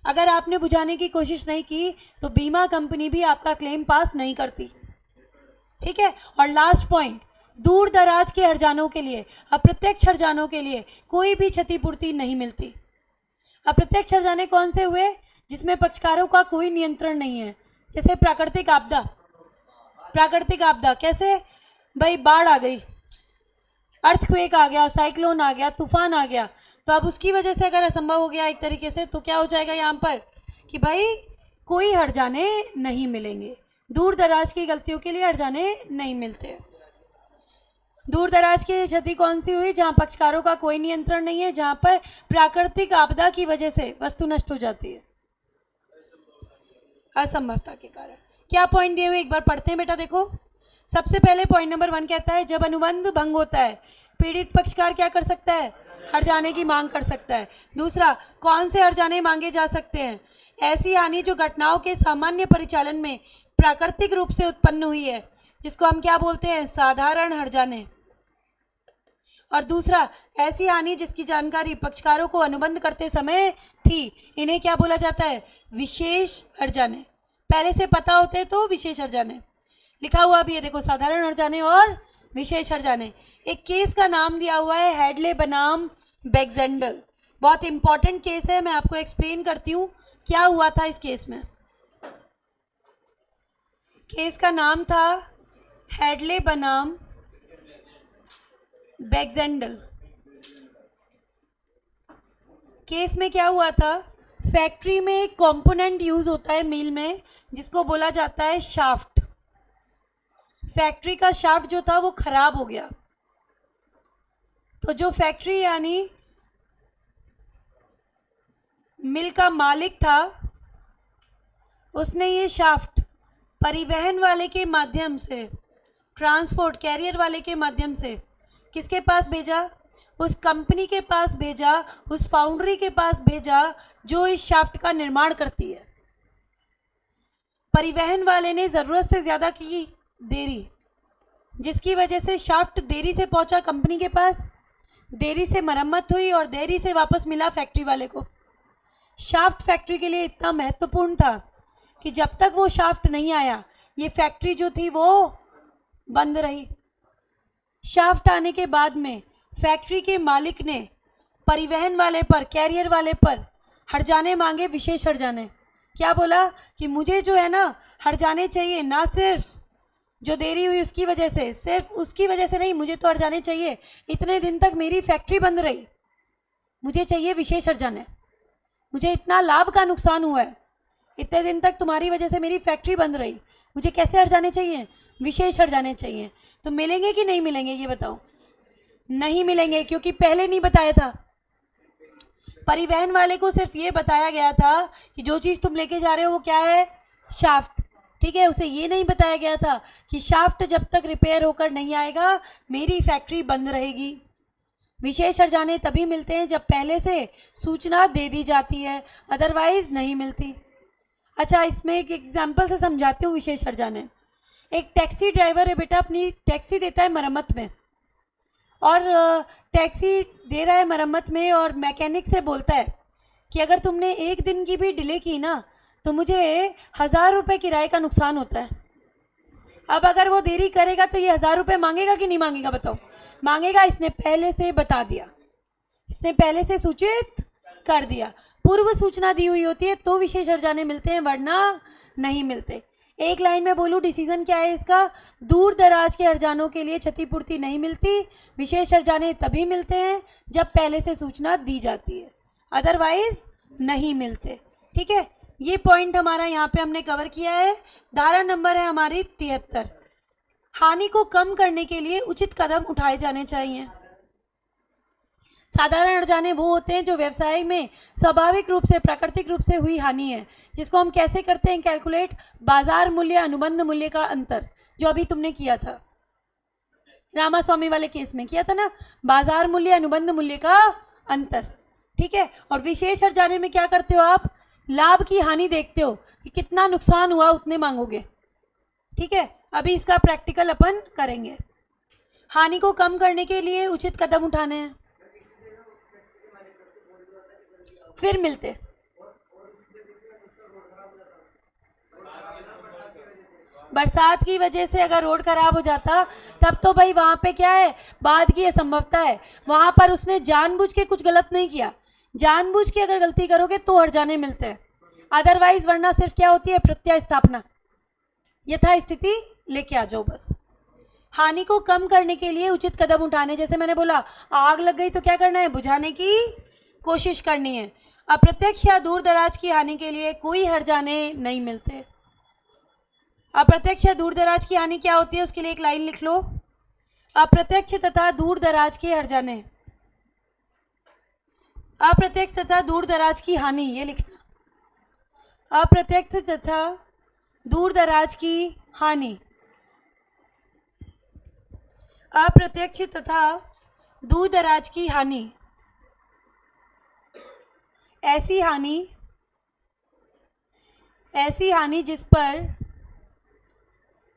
अगर आपने बुझाने की कोशिश नहीं की तो बीमा कंपनी भी आपका क्लेम पास नहीं करती। ठीक है। और लास्ट पॉइंट, दूर दराज के हर्जानों के लिए, अप्रत्यक्ष हर्जानों के लिए कोई भी क्षतिपूर्ति नहीं मिलती। अप्रत्यक्ष हर्जाने कौन से हुए? जिसमें पक्षकारों का कोई नियंत्रण नहीं है। जैसे प्राकृतिक आपदा। प्राकृतिक आपदा कैसे? भाई बाढ़ आ गई, अर्थक्वेक आ गया, साइक्लोन आ गया, तूफान आ गया, तो अब उसकी वजह से अगर असंभव हो गया एक तरीके से, तो क्या हो जाएगा यहाँ पर कि भाई कोई हर्जाने नहीं मिलेंगे। दूर दराज की गलतियों के लिए हर्जाने नहीं मिलते। दूर दराज की क्षति कौन सी हुई? जहाँ पक्षकारों का कोई नियंत्रण नहीं है, जहाँ पर प्राकृतिक आपदा की वजह से वस्तु नष्ट हो जाती है असंभवता के कारण। क्या पॉइंट दिए हुए एक बार पढ़ते हैं बेटा, देखो। सबसे पहले पॉइंट नंबर 1 कहता है, जब अनुबंध भंग होता है पीड़ित पक्षकार क्या कर सकता है? हर्जाने की मांग कर सकता है। दूसरा, कौन से हर्जाने मांगे जा सकते हैं? ऐसी हानि जो घटनाओं के सामान्य परिचालन में प्राकृतिक रूप से उत्पन्न हुई है, जिसको हम क्या बोलते हैं? साधारण हर्जाने। और दूसरा, ऐसी हानि जिसकी जानकारी पक्षकारों को अनुबंध करते समय थी, इन्हें क्या बोला जाता है? विशेष हर्जाने। पहले से पता होते तो विशेष हर्जाने। लिखा हुआ भी है देखो, साधारण हर्जाने और विशेष हर्जाने। एक केस का नाम दिया हुआ है हैडले बनाम बैक्जेंडल। बहुत इंपॉर्टेंट केस है, मैं आपको एक्सप्लेन करती हूँ क्या हुआ था इस केस में। केस का नाम था हैडले बनाम बैक्जेंडल। केस में क्या हुआ था? फैक्ट्री में एक कंपोनेंट यूज होता है मिल में, जिसको बोला जाता है शाफ्ट। फैक्ट्री का शाफ्ट जो था वो खराब हो गया, तो जो फैक्ट्री यानी मिल का मालिक था, उसने ये शाफ्ट परिवहन वाले के माध्यम से, ट्रांसपोर्ट कैरियर वाले के माध्यम से किसके पास भेजा? उस कंपनी के पास भेजा, उस फाउंड्री के पास भेजा जो इस शाफ्ट का निर्माण करती है। परिवहन वाले ने ज़रूरत से ज़्यादा की देरी, जिसकी वजह से शाफ्ट देरी से पहुंचा कंपनी के पास, देरी से मरम्मत हुई और देरी से वापस मिला फैक्ट्री वाले को। शाफ्ट फैक्ट्री के लिए इतना महत्वपूर्ण था कि जब तक वो शाफ्ट नहीं आया ये फैक्ट्री जो थी वो बंद रही। शाफ्ट आने के बाद में फैक्ट्री के मालिक ने परिवहन वाले पर, कैरियर वाले पर हर्जाने मांगे, विशेष हर्जाने। क्या बोला कि मुझे जो है ना हर्जाने चाहिए, ना सिर्फ जो देरी हुई उसकी वजह से, सिर्फ उसकी वजह से नहीं, मुझे तो हर्जाने चाहिए। इतने दिन तक मेरी फैक्ट्री बंद रही, मुझे चाहिए विशेष हर्जाने। मुझे इतना लाभ का नुकसान हुआ है, इतने दिन तक तुम्हारी वजह से मेरी फैक्ट्री बंद रही, मुझे कैसे हर्जाने चाहिए? विशेष हर्जाने चाहिए। तो मिलेंगे कि नहीं मिलेंगे ये बताओ? नहीं मिलेंगे, क्योंकि पहले नहीं बताया था। परिवहन वाले को सिर्फ ये बताया गया था कि जो चीज़ तुम लेके जा रहे हो वो क्या है? शाफ्ट। ठीक है, उसे ये नहीं बताया गया था कि शाफ्ट जब तक रिपेयर होकर नहीं आएगा मेरी फैक्ट्री बंद रहेगी। विशेष हर्जाने तभी मिलते हैं जब पहले से सूचना दे दी जाती है, अदरवाइज नहीं मिलती। अच्छा, इसमें एक एग्जाम्पल से समझाती हूँ विशेष हर्जाने। एक टैक्सी ड्राइवर है बेटा, अपनी टैक्सी देता है मरम्मत में, और टैक्सी दे रहा है मरम्मत में, और मैकेनिक से बोलता है कि अगर तुमने एक दिन की भी डिले की ना तो मुझे 1000 रुपये किराए का नुकसान होता है। अब अगर वो देरी करेगा तो ये 1000 रुपये मांगेगा कि नहीं मांगेगा बताओ? मांगेगा। इसने पहले से बता दिया, इसने पहले से सूचित कर दिया, पूर्व सूचना दी हुई होती है तो विशेष हर्जाने मिलते हैं, वरना नहीं मिलते। एक लाइन में बोलूँ डिसीजन क्या है इसका? दूर दराज के हर्जानों के लिए क्षतिपूर्ति नहीं मिलती, विशेष हर्जाने तभी मिलते हैं जब पहले से सूचना दी जाती है, अदरवाइज नहीं मिलते। ठीक है, ये पॉइंट हमारा यहाँ पे हमने कवर किया है। धारा नंबर है हमारी 73। हानि को कम करने के लिए उचित कदम उठाए जाने चाहिए। साधारण हर्जाने वो होते हैं जो व्यवसाय में स्वाभाविक रूप से, प्राकृतिक रूप से हुई हानि है, जिसको हम कैसे करते हैं कैलकुलेट? बाजार मूल्य अनुबंध मूल्य का अंतर, जो अभी तुमने किया था रामास्वामी वाले केस में किया था ना, बाजार मूल्य अनुबंध मूल्य का अंतर। ठीक है, और विशेष हर्जाने में क्या करते हो आप? लाभ की हानि देखते हो कि कितना नुकसान हुआ उतने मांगोगे। ठीक है, अभी इसका प्रैक्टिकल अपन करेंगे। हानि को कम करने के लिए उचित कदम उठाने हैं, फिर मिलते। बरसात की वजह से अगर रोड खराब हो जाता तब तो भाई वहां पे क्या है? बाद की असंभवता है। वहां पर उसने जानबूझ के कुछ गलत नहीं किया, जानबूझ के अगर गलती करोगे तो हर्जाने मिलते हैं, अदरवाइज वरना सिर्फ क्या होती है? प्रत्यय स्थापना, यथा स्थिति लेके आ जाओ बस। हानि को कम करने के लिए उचित कदम उठाने, जैसे मैंने बोला आग लग गई तो क्या करना है? बुझाने की कोशिश करनी है। अप्रत्यक्ष या दूर दराज की हानि के लिए कोई हर्जाने नहीं मिलते। अप्रत्यक्ष या दूर दराज की हानि क्या होती है उसके लिए एक लाइन लिख लो। अप्रत्यक्ष तथा दूर दराज के हर्जाने, अप्रत्यक्ष तथा दूर दराज की हानि, ये लिखना। अप्रत्यक्ष तथा दूर दराज की हानि, अप्रत्यक्ष तथा दूर दराज की हानि ऐसी हानि जिस पर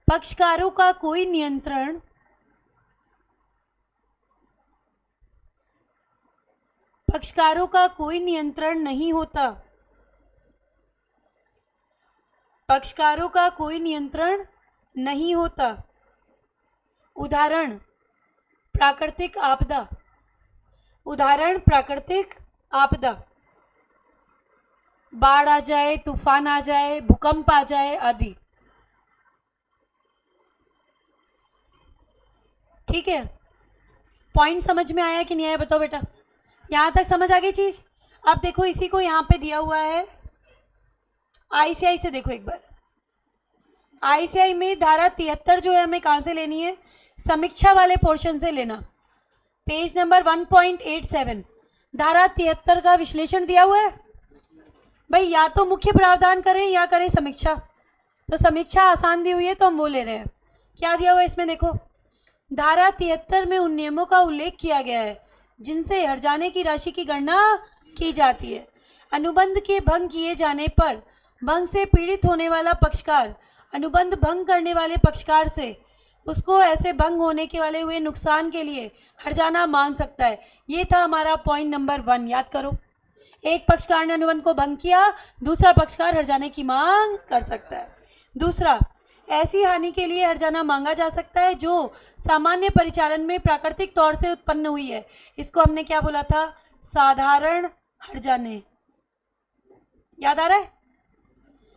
पक्षकारों का कोई नियंत्रण नहीं होता, पक्षकारों का कोई नियंत्रण नहीं होता। उदाहरण प्राकृतिक आपदा, उदाहरण प्राकृतिक आपदा, बाढ़ आ जाए, तूफान आ जाए, भूकंप आ जाए आदि। ठीक है, पॉइंट समझ में आया कि नहीं आया बताओ बेटा? यहाँ तक समझ आ गई चीज? अब देखो इसी को यहाँ पे दिया हुआ है आईसीआई से, देखो एक बार। आईसीआई में धारा 73 जो है हमें कहाँ से लेनी है? समीक्षा वाले पोर्शन से लेना, पेज नंबर 1.87। धारा 73 का विश्लेषण दिया हुआ है भाई, या तो मुख्य प्रावधान करें या करें समीक्षा। तो समीक्षा आसान दी हुई है तो हम वो ले रहे हैं। क्या दिया हुआ है इसमें देखो, धारा 73 में उन नियमों का उल्लेख किया गया है जिनसे हर्जाने की राशि की गणना की जाती है। अनुबंध के भंग किए जाने पर भंग से पीड़ित होने वाला पक्षकार अनुबंध भंग करने वाले पक्षकार से उसको ऐसे भंग होने के वाले हुए नुकसान के लिए हर्जाना मांग सकता है। ये था हमारा पॉइंट नंबर 1, याद करो। एक पक्षकार ने अनुबंध को भंग किया, दूसरा पक्षकार हर्जाने की मांग कर सकता है। दूसरा, ऐसी हानि के लिए हर्जाना मांगा जा सकता है जो सामान्य परिचालन में प्राकृतिक तौर से उत्पन्न हुई है। इसको हमने क्या बोला था? साधारण हर्जाने, याद आ रहा है?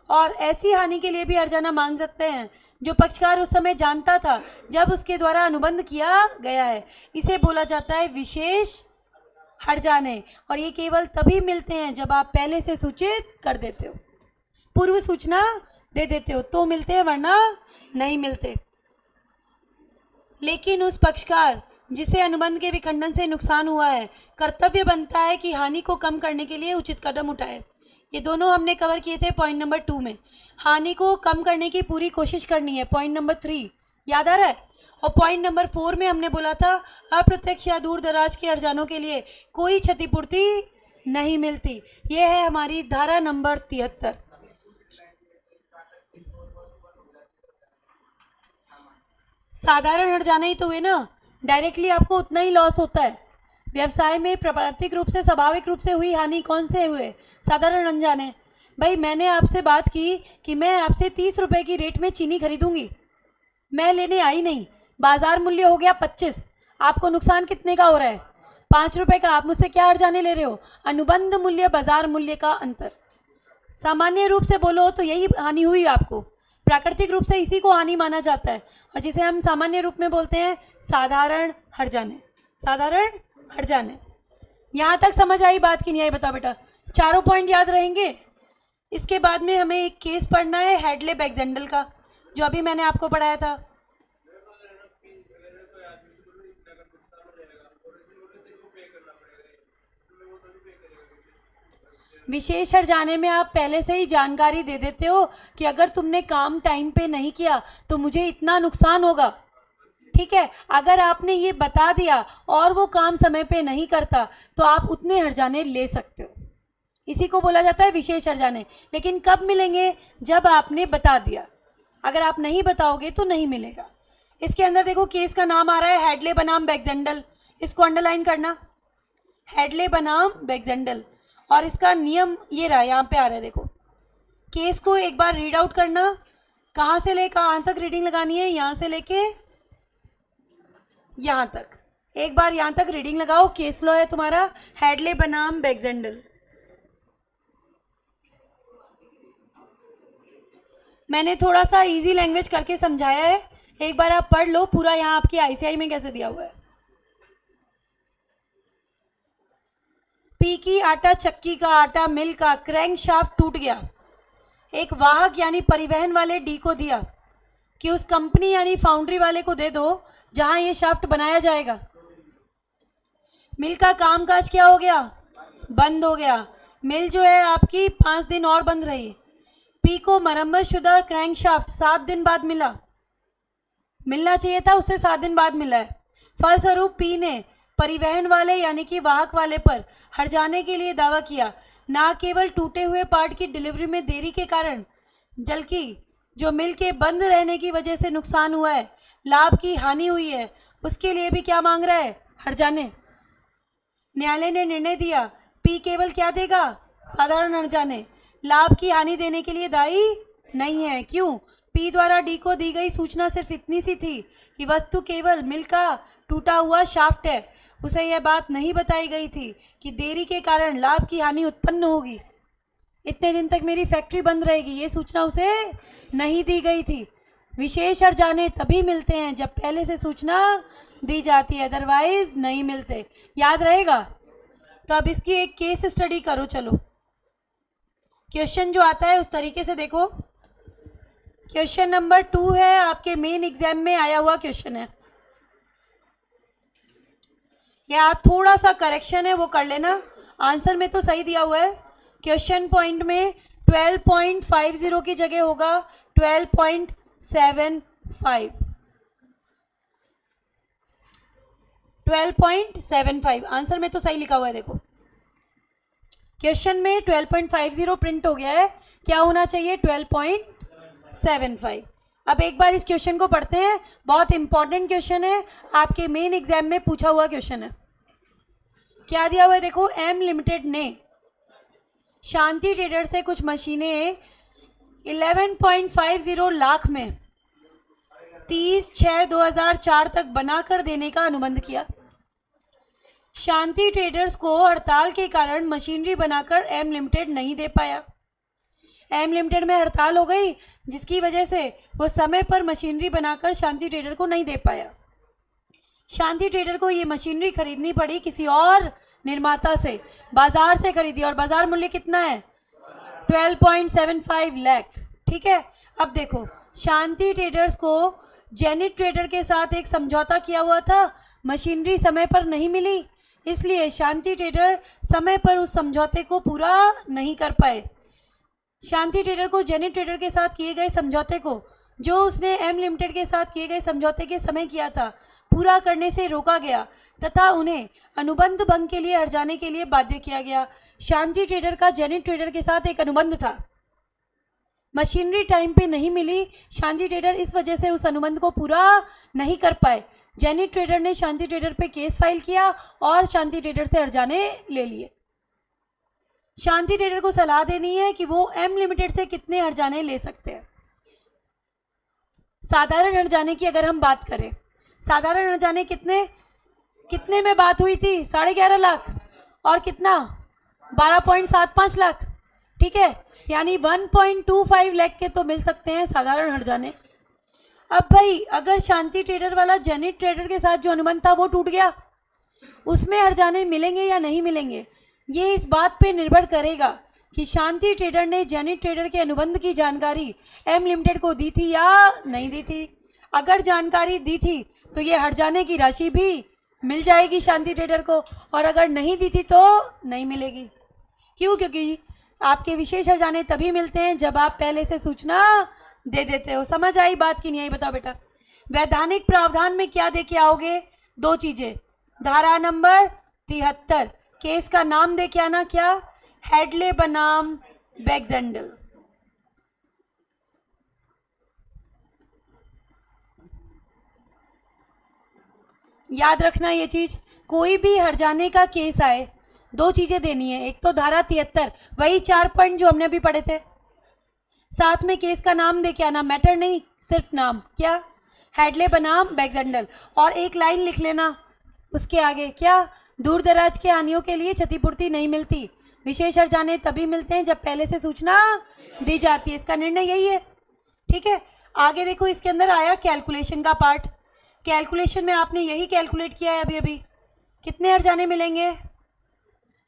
और ऐसी हानि के लिए भी हर्जाना मांग सकते हैं जो पक्षकार उस समय जानता था जब उसके द्वारा अनुबंध किया गया है। इसे बोला जाता है विशेष हर्जाने, और ये केवल तभी मिलते हैं जब आप पहले से सूचित कर देते हो, पूर्व सूचना दे देते हो तो मिलते हैं, वरना नहीं मिलते। लेकिन उस पक्षकार जिसे अनुबंध के विखंडन से नुकसान हुआ है, कर्तव्य बनता है कि हानि को कम करने के लिए उचित कदम उठाए। ये दोनों हमने कवर किए थे पॉइंट नंबर 2 में। हानि को कम करने की पूरी कोशिश करनी है, पॉइंट नंबर 3, याद आ रहा है? और पॉइंट नंबर 4 में हमने बोला था अप्रत्यक्ष या दूर दराज के हर्जानों के लिए कोई क्षतिपूर्ति नहीं मिलती। ये है हमारी धारा नंबर 73। साधारण हर्जाने ही तो हुए ना, डायरेक्टली आपको उतना ही लॉस होता है। व्यवसाय में प्राकृतिक रूप से स्वाभाविक रूप से हुई हानि कौन से हुए? साधारण हर्जाने। भाई मैंने आपसे बात की कि मैं आपसे 30 रुपए की रेट में चीनी खरीदूंगी, मैं लेने आई नहीं, बाजार मूल्य हो गया 25, आपको नुकसान कितने का हो रहा है? 5 रुपए का। आप मुझसे क्या हर्जाने ले रहे हो? अनुबंध मूल्य बाजार मूल्य का अंतर। सामान्य रूप से बोलो तो यही हानि हुई आपको, प्राकृतिक रूप से इसी को हानि माना जाता है, और जिसे हम सामान्य रूप में बोलते हैं साधारण हर्जाने। साधारण हर्जाने। यहाँ तक समझ आई बात की नहीं आई? बताओ बेटा, चारों पॉइंट याद रहेंगे? इसके बाद में हमें एक केस पढ़ना है हैडले बैक्सेंडल का, जो अभी मैंने आपको पढ़ाया था। विशेष हर्जाने में आप पहले से ही जानकारी दे देते हो कि अगर तुमने काम टाइम पे नहीं किया तो मुझे इतना नुकसान होगा, ठीक है? अगर आपने ये बता दिया और वो काम समय पे नहीं करता तो आप उतने हर्जाने ले सकते हो। इसी को बोला जाता है विशेष हर्जाने। लेकिन कब मिलेंगे? जब आपने बता दिया। अगर आप नहीं बताओगे तो नहीं मिलेगा। इसके अंदर देखो केस का नाम आ रहा है हैडले बनाम बैक्सेंडल, इसको अंडरलाइन करना, हैडले बनाम बैक्सेंडल। और इसका नियम ये रहा, यहाँ पे आ रहा है देखो। केस को एक बार रीड आउट करना, कहाँ से ले कहाँ तक रीडिंग लगानी है? यहाँ से लेके यहाँ तक। एक बार यहाँ तक रीडिंग लगाओ। केस लॉ है तुम्हारा हैडले बनाम बैक्सेंडल। मैंने थोड़ा सा इजी लैंग्वेज करके समझाया है, एक बार आप पढ़ लो पूरा। यहाँ आपकी आईसीआई में कैसे दिया हुआ है। पी की आटा चक्की का आटा मिल का क्रैंक शाफ्ट टूट गया, एक वाहक यानी परिवहन वाले डी को दिया कि उस कंपनी यानी फाउंड्री वाले को दे दो जहां ये शाफ्ट बनाया जाएगा। मिल का कामकाज क्या हो गया? बंद हो गया। मिल जो है आपकी 5 दिन और बंद रही। पी को मरम्मत शुदा क्रैंक शाफ्ट 7 दिन बाद मिलना चाहिए था, उससे 7 दिन बाद मिला है। फलस्वरूप पी ने परिवहन वाले यानी कि वाहक वाले पर हर्जाने के लिए दावा किया, ना केवल टूटे हुए पार्ट की डिलीवरी में देरी के कारण, बल्कि जो मिल के बंद रहने की वजह से नुकसान हुआ है, लाभ की हानि हुई है, उसके लिए भी क्या मांग रहा है? हर्जाने। न्यायालय ने निर्णय दिया पी केवल क्या देगा? साधारण हर्जाने, लाभ की हानि देने के लिए दायी नहीं है। क्यों? पी द्वारा डी को दी गई सूचना सिर्फ इतनी सी थी कि वस्तु केवल मिल का टूटा हुआ शाफ्ट है। उसे यह बात नहीं बताई गई थी कि देरी के कारण लाभ की हानि उत्पन्न होगी, इतने दिन तक मेरी फैक्ट्री बंद रहेगी, ये सूचना उसे नहीं दी गई थी। विशेष हर्जाने तभी मिलते हैं जब पहले से सूचना दी जाती है, अदरवाइज नहीं मिलते। याद रहेगा? तो अब इसकी एक केस स्टडी करो। चलो क्वेश्चन जो आता है उस तरीके से देखो। क्वेश्चन नंबर 2 है, आपके मेन एग्जाम में आया हुआ क्वेश्चन है। या थोड़ा सा करेक्शन है वो कर लेना, आंसर में तो सही दिया हुआ है। क्वेश्चन पॉइंट में 12.50 की जगह होगा 12.75। 12.75 आंसर में तो सही लिखा हुआ है देखो। क्वेश्चन में 12.50 प्रिंट हो गया है, क्या होना चाहिए 12.75। अब एक बार इस क्वेश्चन को पढ़ते हैं, बहुत इंपॉर्टेंट क्वेश्चन है, आपके मेन एग्जाम में पूछा हुआ क्वेश्चन है। क्या दिया हुआ है देखो, एम लिमिटेड ने शांति ट्रेडर से कुछ मशीनें 11.50 लाख में 30/6/2004 तक बनाकर देने का अनुबंध किया। शांति ट्रेडर्स को हड़ताल के कारण मशीनरी बनाकर एम लिमिटेड नहीं दे पाया। एम लिमिटेड में हड़ताल हो गई, जिसकी वजह से वो समय पर मशीनरी बनाकर शांति ट्रेडर को नहीं दे पाया। शांति ट्रेडर को ये मशीनरी खरीदनी पड़ी किसी और निर्माता से, बाजार से खरीदी, और बाजार मूल्य कितना है 12.75 लाख। ठीक है, अब देखो शांति ट्रेडर्स को जेनिट ट्रेडर के साथ एक समझौता किया हुआ था, मशीनरी समय पर नहीं मिली, इसलिए शांति ट्रेडर समय पर उस समझौते को पूरा नहीं कर पाए। शांति ट्रेडर को जेनिट ट्रेडर के साथ किए गए समझौते को, जो उसने एम लिमिटेड के साथ किए गए समझौते के समय किया था, पूरा करने से रोका गया तथा उन्हें अनुबंध भंग के लिए हर्जाने के लिए बाध्य किया गया। शांति ट्रेडर का जेनिट ट्रेडर के साथ एक अनुबंध था, मशीनरी टाइम पे नहीं मिली, शांति ट्रेडर इस वजह से उस अनुबंध को पूरा नहीं कर पाए। जेनिट ट्रेडर ने शांति ट्रेडर पे केस फाइल किया और शांति ट्रेडर से हर्जाने ले लिए। शांति ट्रेडर को सलाह देनी है कि वो एम लिमिटेड से कितने हर्जाने ले सकते हैं। साधारण हर्जाने की अगर हम बात करें, साधारण हर्जाने कितने में बात हुई थी 11.5 लाख, और कितना 12.75 लाख। ठीक है, यानी 1.25 लाख के तो मिल सकते हैं साधारण हर्जाने। अब भाई अगर शांति ट्रेडर वाला जेनिट ट्रेडर के साथ जो अनुबंध था वो टूट गया, उसमें हर्जाने मिलेंगे या नहीं मिलेंगे, ये इस बात पे निर्भर करेगा कि शांति ट्रेडर ने जेनिट ट्रेडर के अनुबंध की जानकारी एम लिमिटेड को दी थी या नहीं दी थी। अगर जानकारी दी थी तो ये हर्जाने की राशि भी मिल जाएगी शांति ट्रेडर को, और अगर नहीं दी थी तो नहीं मिलेगी। क्यों? क्योंकि आपके विशेष हर्जाने तभी मिलते हैं जब आप पहले से सूचना दे देते हो। समझ आई बात की नहीं आई? बताओ बेटा। वैधानिक प्रावधान में क्या दे के आओगे? 2 चीजें। धारा नंबर 73, केस का नाम दे के आना, क्या? हेडले बनाम बैक्सेंडल। याद रखना ये चीज, कोई भी हर्जाने का केस आए 2 चीजें देनी है, एक तो धारा 73, वही 4 पॉइंट जो हमने अभी पढ़े थे, साथ में केस का नाम दे के आना, मैटर नहीं सिर्फ नाम, क्या? हेडले बनाम बैक्सेंडल। और एक लाइन लिख लेना उसके आगे, क्या? दूर दराज के हानियों के लिए क्षतिपूर्ति नहीं मिलती, विशेष हर्जाने तभी मिलते हैं जब पहले से सूचना दी जाती है। इसका निर्णय यही है। ठीक है, आगे देखो, इसके अंदर आया कैलकुलेशन का पार्ट। कैलकुलेशन में आपने यही कैलकुलेट किया है अभी अभी, कितने हर्जाने मिलेंगे?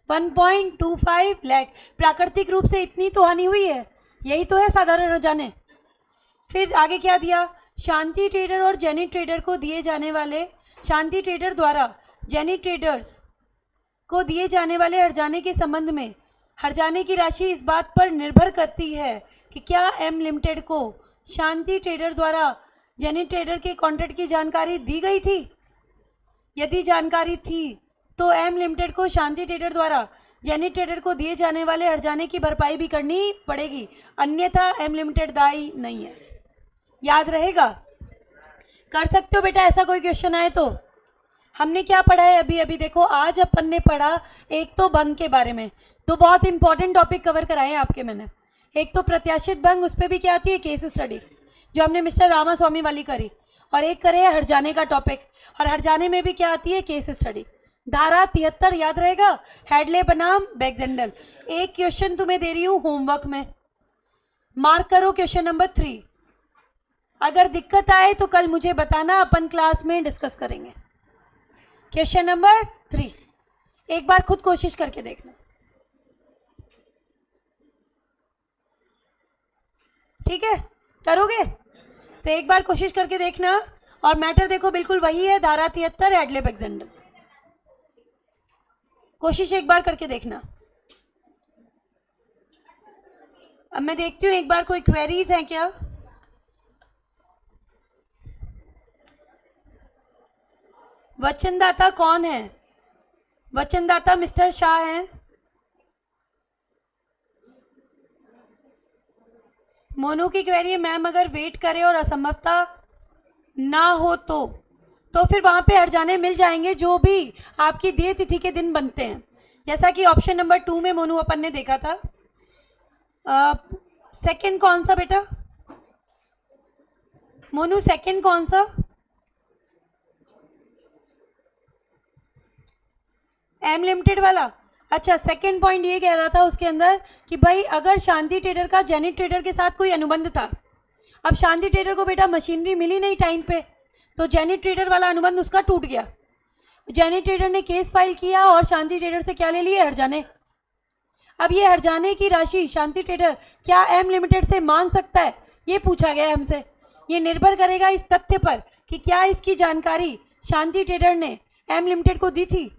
1.25 लाख। प्राकृतिक रूप से इतनी तो हानि हुई है, यही तो है साधारण हर्जाने। फिर आगे क्या दिया? शांति ट्रेडर और जेनिट ट्रेडर को दिए जाने वाले, शांति ट्रेडर द्वारा जेनिट ट्रेडर्स को दिए जाने वाले हर्जाने के संबंध में हर्जाने की राशि इस बात पर निर्भर करती है कि क्या एम लिमिटेड को शांति ट्रेडर द्वारा जेनिट ट्रेडर के कॉन्ट्रैक्ट की जानकारी दी गई थी। यदि जानकारी थी तो एम लिमिटेड को शांति ट्रेडर द्वारा जेनिट ट्रेडर को दिए जाने वाले हर्जाने की भरपाई भी करनी पड़ेगी, अन्यथा एम लिमिटेड दायी नहीं है। याद रहेगा? कर सकते हो बेटा ऐसा कोई क्वेश्चन आए तो। हमने क्या पढ़ा है अभी अभी? देखो, आज अपन ने पढ़ा एक तो भंग के बारे में, तो बहुत इंपॉर्टेंट टॉपिक कवर कराए हैं आपके मैंने। एक तो प्रत्याशित भंग, उस पर भी क्या आती है? केस स्टडी, जो हमने मिस्टर रामास्वामी वाली करी, और एक करे है हर्जाने का टॉपिक, और हर्जाने में भी क्या आती है? Case study. धारा 73 याद रहेगा, हेडले बनाम बैक्सेंडल। एक क्वेश्चन तुम्हें दे रही हूँ होमवर्क में, मार्क करो क्वेश्चन नंबर 3। अगर दिक्कत आए तो कल मुझे बताना, अपन क्लास में डिस्कस करेंगे। क्वेश्चन नंबर 3 एक बार खुद कोशिश करके देखना, ठीक है? करोगे तो एक बार कोशिश करके देखना, और मैटर देखो बिल्कुल वही है, धारा 73 हेडले बैक्सेंडल। कोशिश एक बार करके देखना। अब मैं देखती हूँ एक बार कोई क्वेरीज हैं क्या? वचनदाता कौन है? वचनदाता मिस्टर शाह हैं। मोनू की क्वेरी है, मैम अगर वेट करे और असंभवता ना हो तो फिर वहाँ पे हर्जाने मिल जाएंगे जो भी आपकी देय तिथि के दिन बनते हैं, जैसा कि ऑप्शन नंबर 2 में मोनू अपन ने देखा था। सेकंड कौन सा बेटा मोनू, सेकंड कौन सा? एम लिमिटेड वाला। अच्छा, सेकंड पॉइंट ये कह रहा था उसके अंदर कि भाई अगर शांति ट्रेडर का जेनिट ट्रेडर के साथ कोई अनुबंध था, अब शांति ट्रेडर को बेटा मशीनरी मिली नहीं टाइम पे, तो जेनिट ट्रेडर वाला अनुबंध उसका टूट गया। जेनिट ट्रेडर ने केस फाइल किया और शांति ट्रेडर से क्या ले लिए? हर्जाने। अब ये हर्जाने की राशि शांति ट्रेडर क्या एम लिमिटेड से मांग सकता है, ये पूछा गया है हमसे। ये निर्भर करेगा इस तथ्य पर कि क्या इसकी जानकारी शांति ट्रेडर ने एम लिमिटेड को दी थी।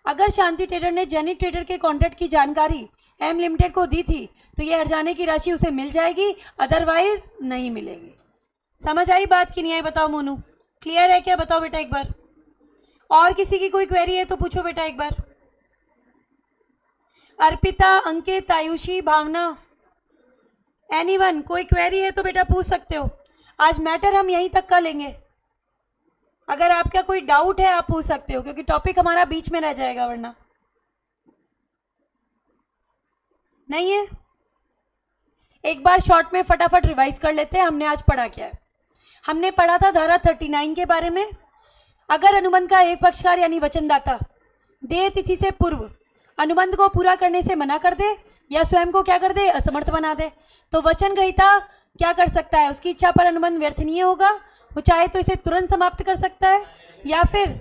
अगर शांति ट्रेडर ने जेनिट ट्रेडर के कॉन्ट्रैक्ट की जानकारी एम लिमिटेड को दी थी तो ये हर्जाने की राशि उसे मिल जाएगी, अदरवाइज नहीं मिलेगी। समझ आई बात कि नहीं आई? बताओ मोनू, क्लियर है क्या? बताओ बेटा एक बार। और किसी की कोई क्वेरी है तो पूछो बेटा एक बार। अर्पिता, अंकित, आयुषी, भावना, एनीवन कोई क्वेरी है तो बेटा पूछ सकते हो। आज मैटर हम यहीं तक का लेंगे। अगर आपका कोई डाउट है आप पूछ सकते हो, क्योंकि टॉपिक हमारा बीच में रह जाएगा वरना। नहीं है? एक बार शॉर्ट में फटाफट रिवाइज कर लेते हैं हमने आज पढ़ा क्या है। हमने पढ़ा था धारा 39 के बारे में। अगर अनुबंध का एक पक्षकार यानी वचनदाता देय तिथि से पूर्व अनुबंध को पूरा करने से मना कर दे या स्वयं को क्या कर दे? असमर्थ बना दे, तो वचन ग्रहीता क्या कर सकता है? उसकी इच्छा पर अनुबंध व्यर्थ नहीं होगा, वो चाहे तो इसे तुरंत समाप्त कर सकता है या फिर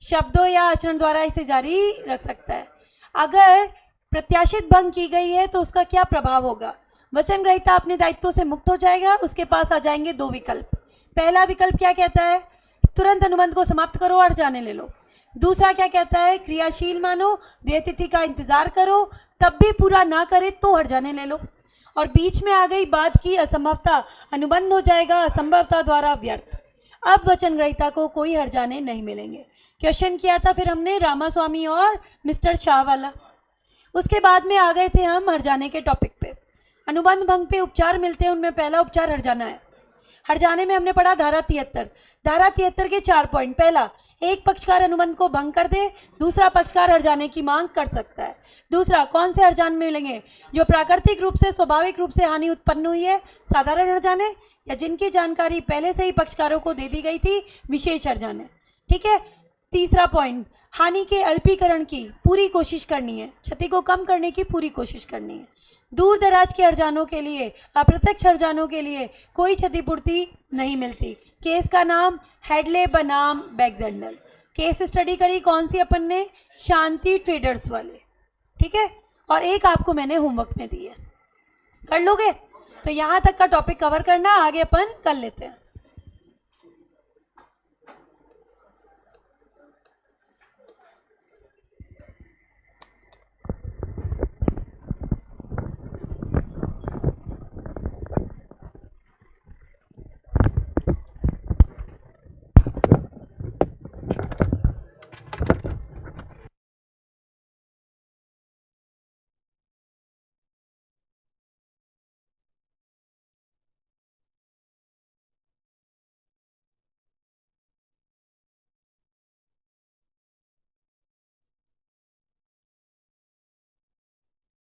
शब्दों या आचरण द्वारा इसे जारी रख सकता है। अगर प्रत्याशित भंग की गई है तो उसका क्या प्रभाव होगा? वचन ग्रहीता अपने दायित्वों से मुक्त हो जाएगा। उसके पास आ जाएंगे दो विकल्प। पहला विकल्प क्या कहता है? तुरंत अनुबंध को समाप्त करो और जाने ले लो। दूसरा क्या कहता है? क्रियाशील मानो, देय तिथि का इंतजार करो, तब भी पूरा ना करे तो हट जाने ले लो। और बीच में आ गई बात की असंभवता, अनुबंध हो जाएगा असंभवता द्वारा व्यर्थ। अब वचन ग्रहीता को कोई हर्जाने नहीं मिलेंगे। क्वेश्चन किया था फिर हमने रामास्वामी और मिस्टर शाह वाला। उसके बाद में आ गए थे हम हर्जाने के टॉपिक पे। अनुबंध भंग पे उपचार मिलते हैं, उनमें पहला उपचार हर्जाना है। हर्जाने में हमने पढ़ा धारा 73। धारा 73 के 4 पॉइंट। पहला, एक पक्षकार अनुबंध को भंग कर दे, दूसरा पक्षकार हर्जाने की मांग कर सकता है। दूसरा, कौन से हर्जाने मिलेंगे? जो प्राकृतिक रूप से स्वाभाविक रूप से हानि उत्पन्न हुई है, साधारण हर्जाने, या जिनकी जानकारी पहले से ही पक्षकारों को दे दी गई थी, विशेष हर्जाने। ठीक है। तीसरा पॉइंट, हानि के अल्पीकरण की पूरी कोशिश करनी है, क्षति को कम करने की पूरी कोशिश करनी है। दूर दराज के हर्जानों के लिए, अप्रत्यक्ष हर्जानों के लिए कोई क्षतिपूर्ति नहीं मिलती। केस का नाम हेडले बनाम बैक्जेंडल। केस स्टडी करी कौन सी अपन ने? शांति ट्रेडर्स वाले। ठीक है। और एक आपको मैंने होमवर्क में दी है, कर लोगे? तो यहाँ तक का टॉपिक कवर करना, आगे अपन कर लेते हैं।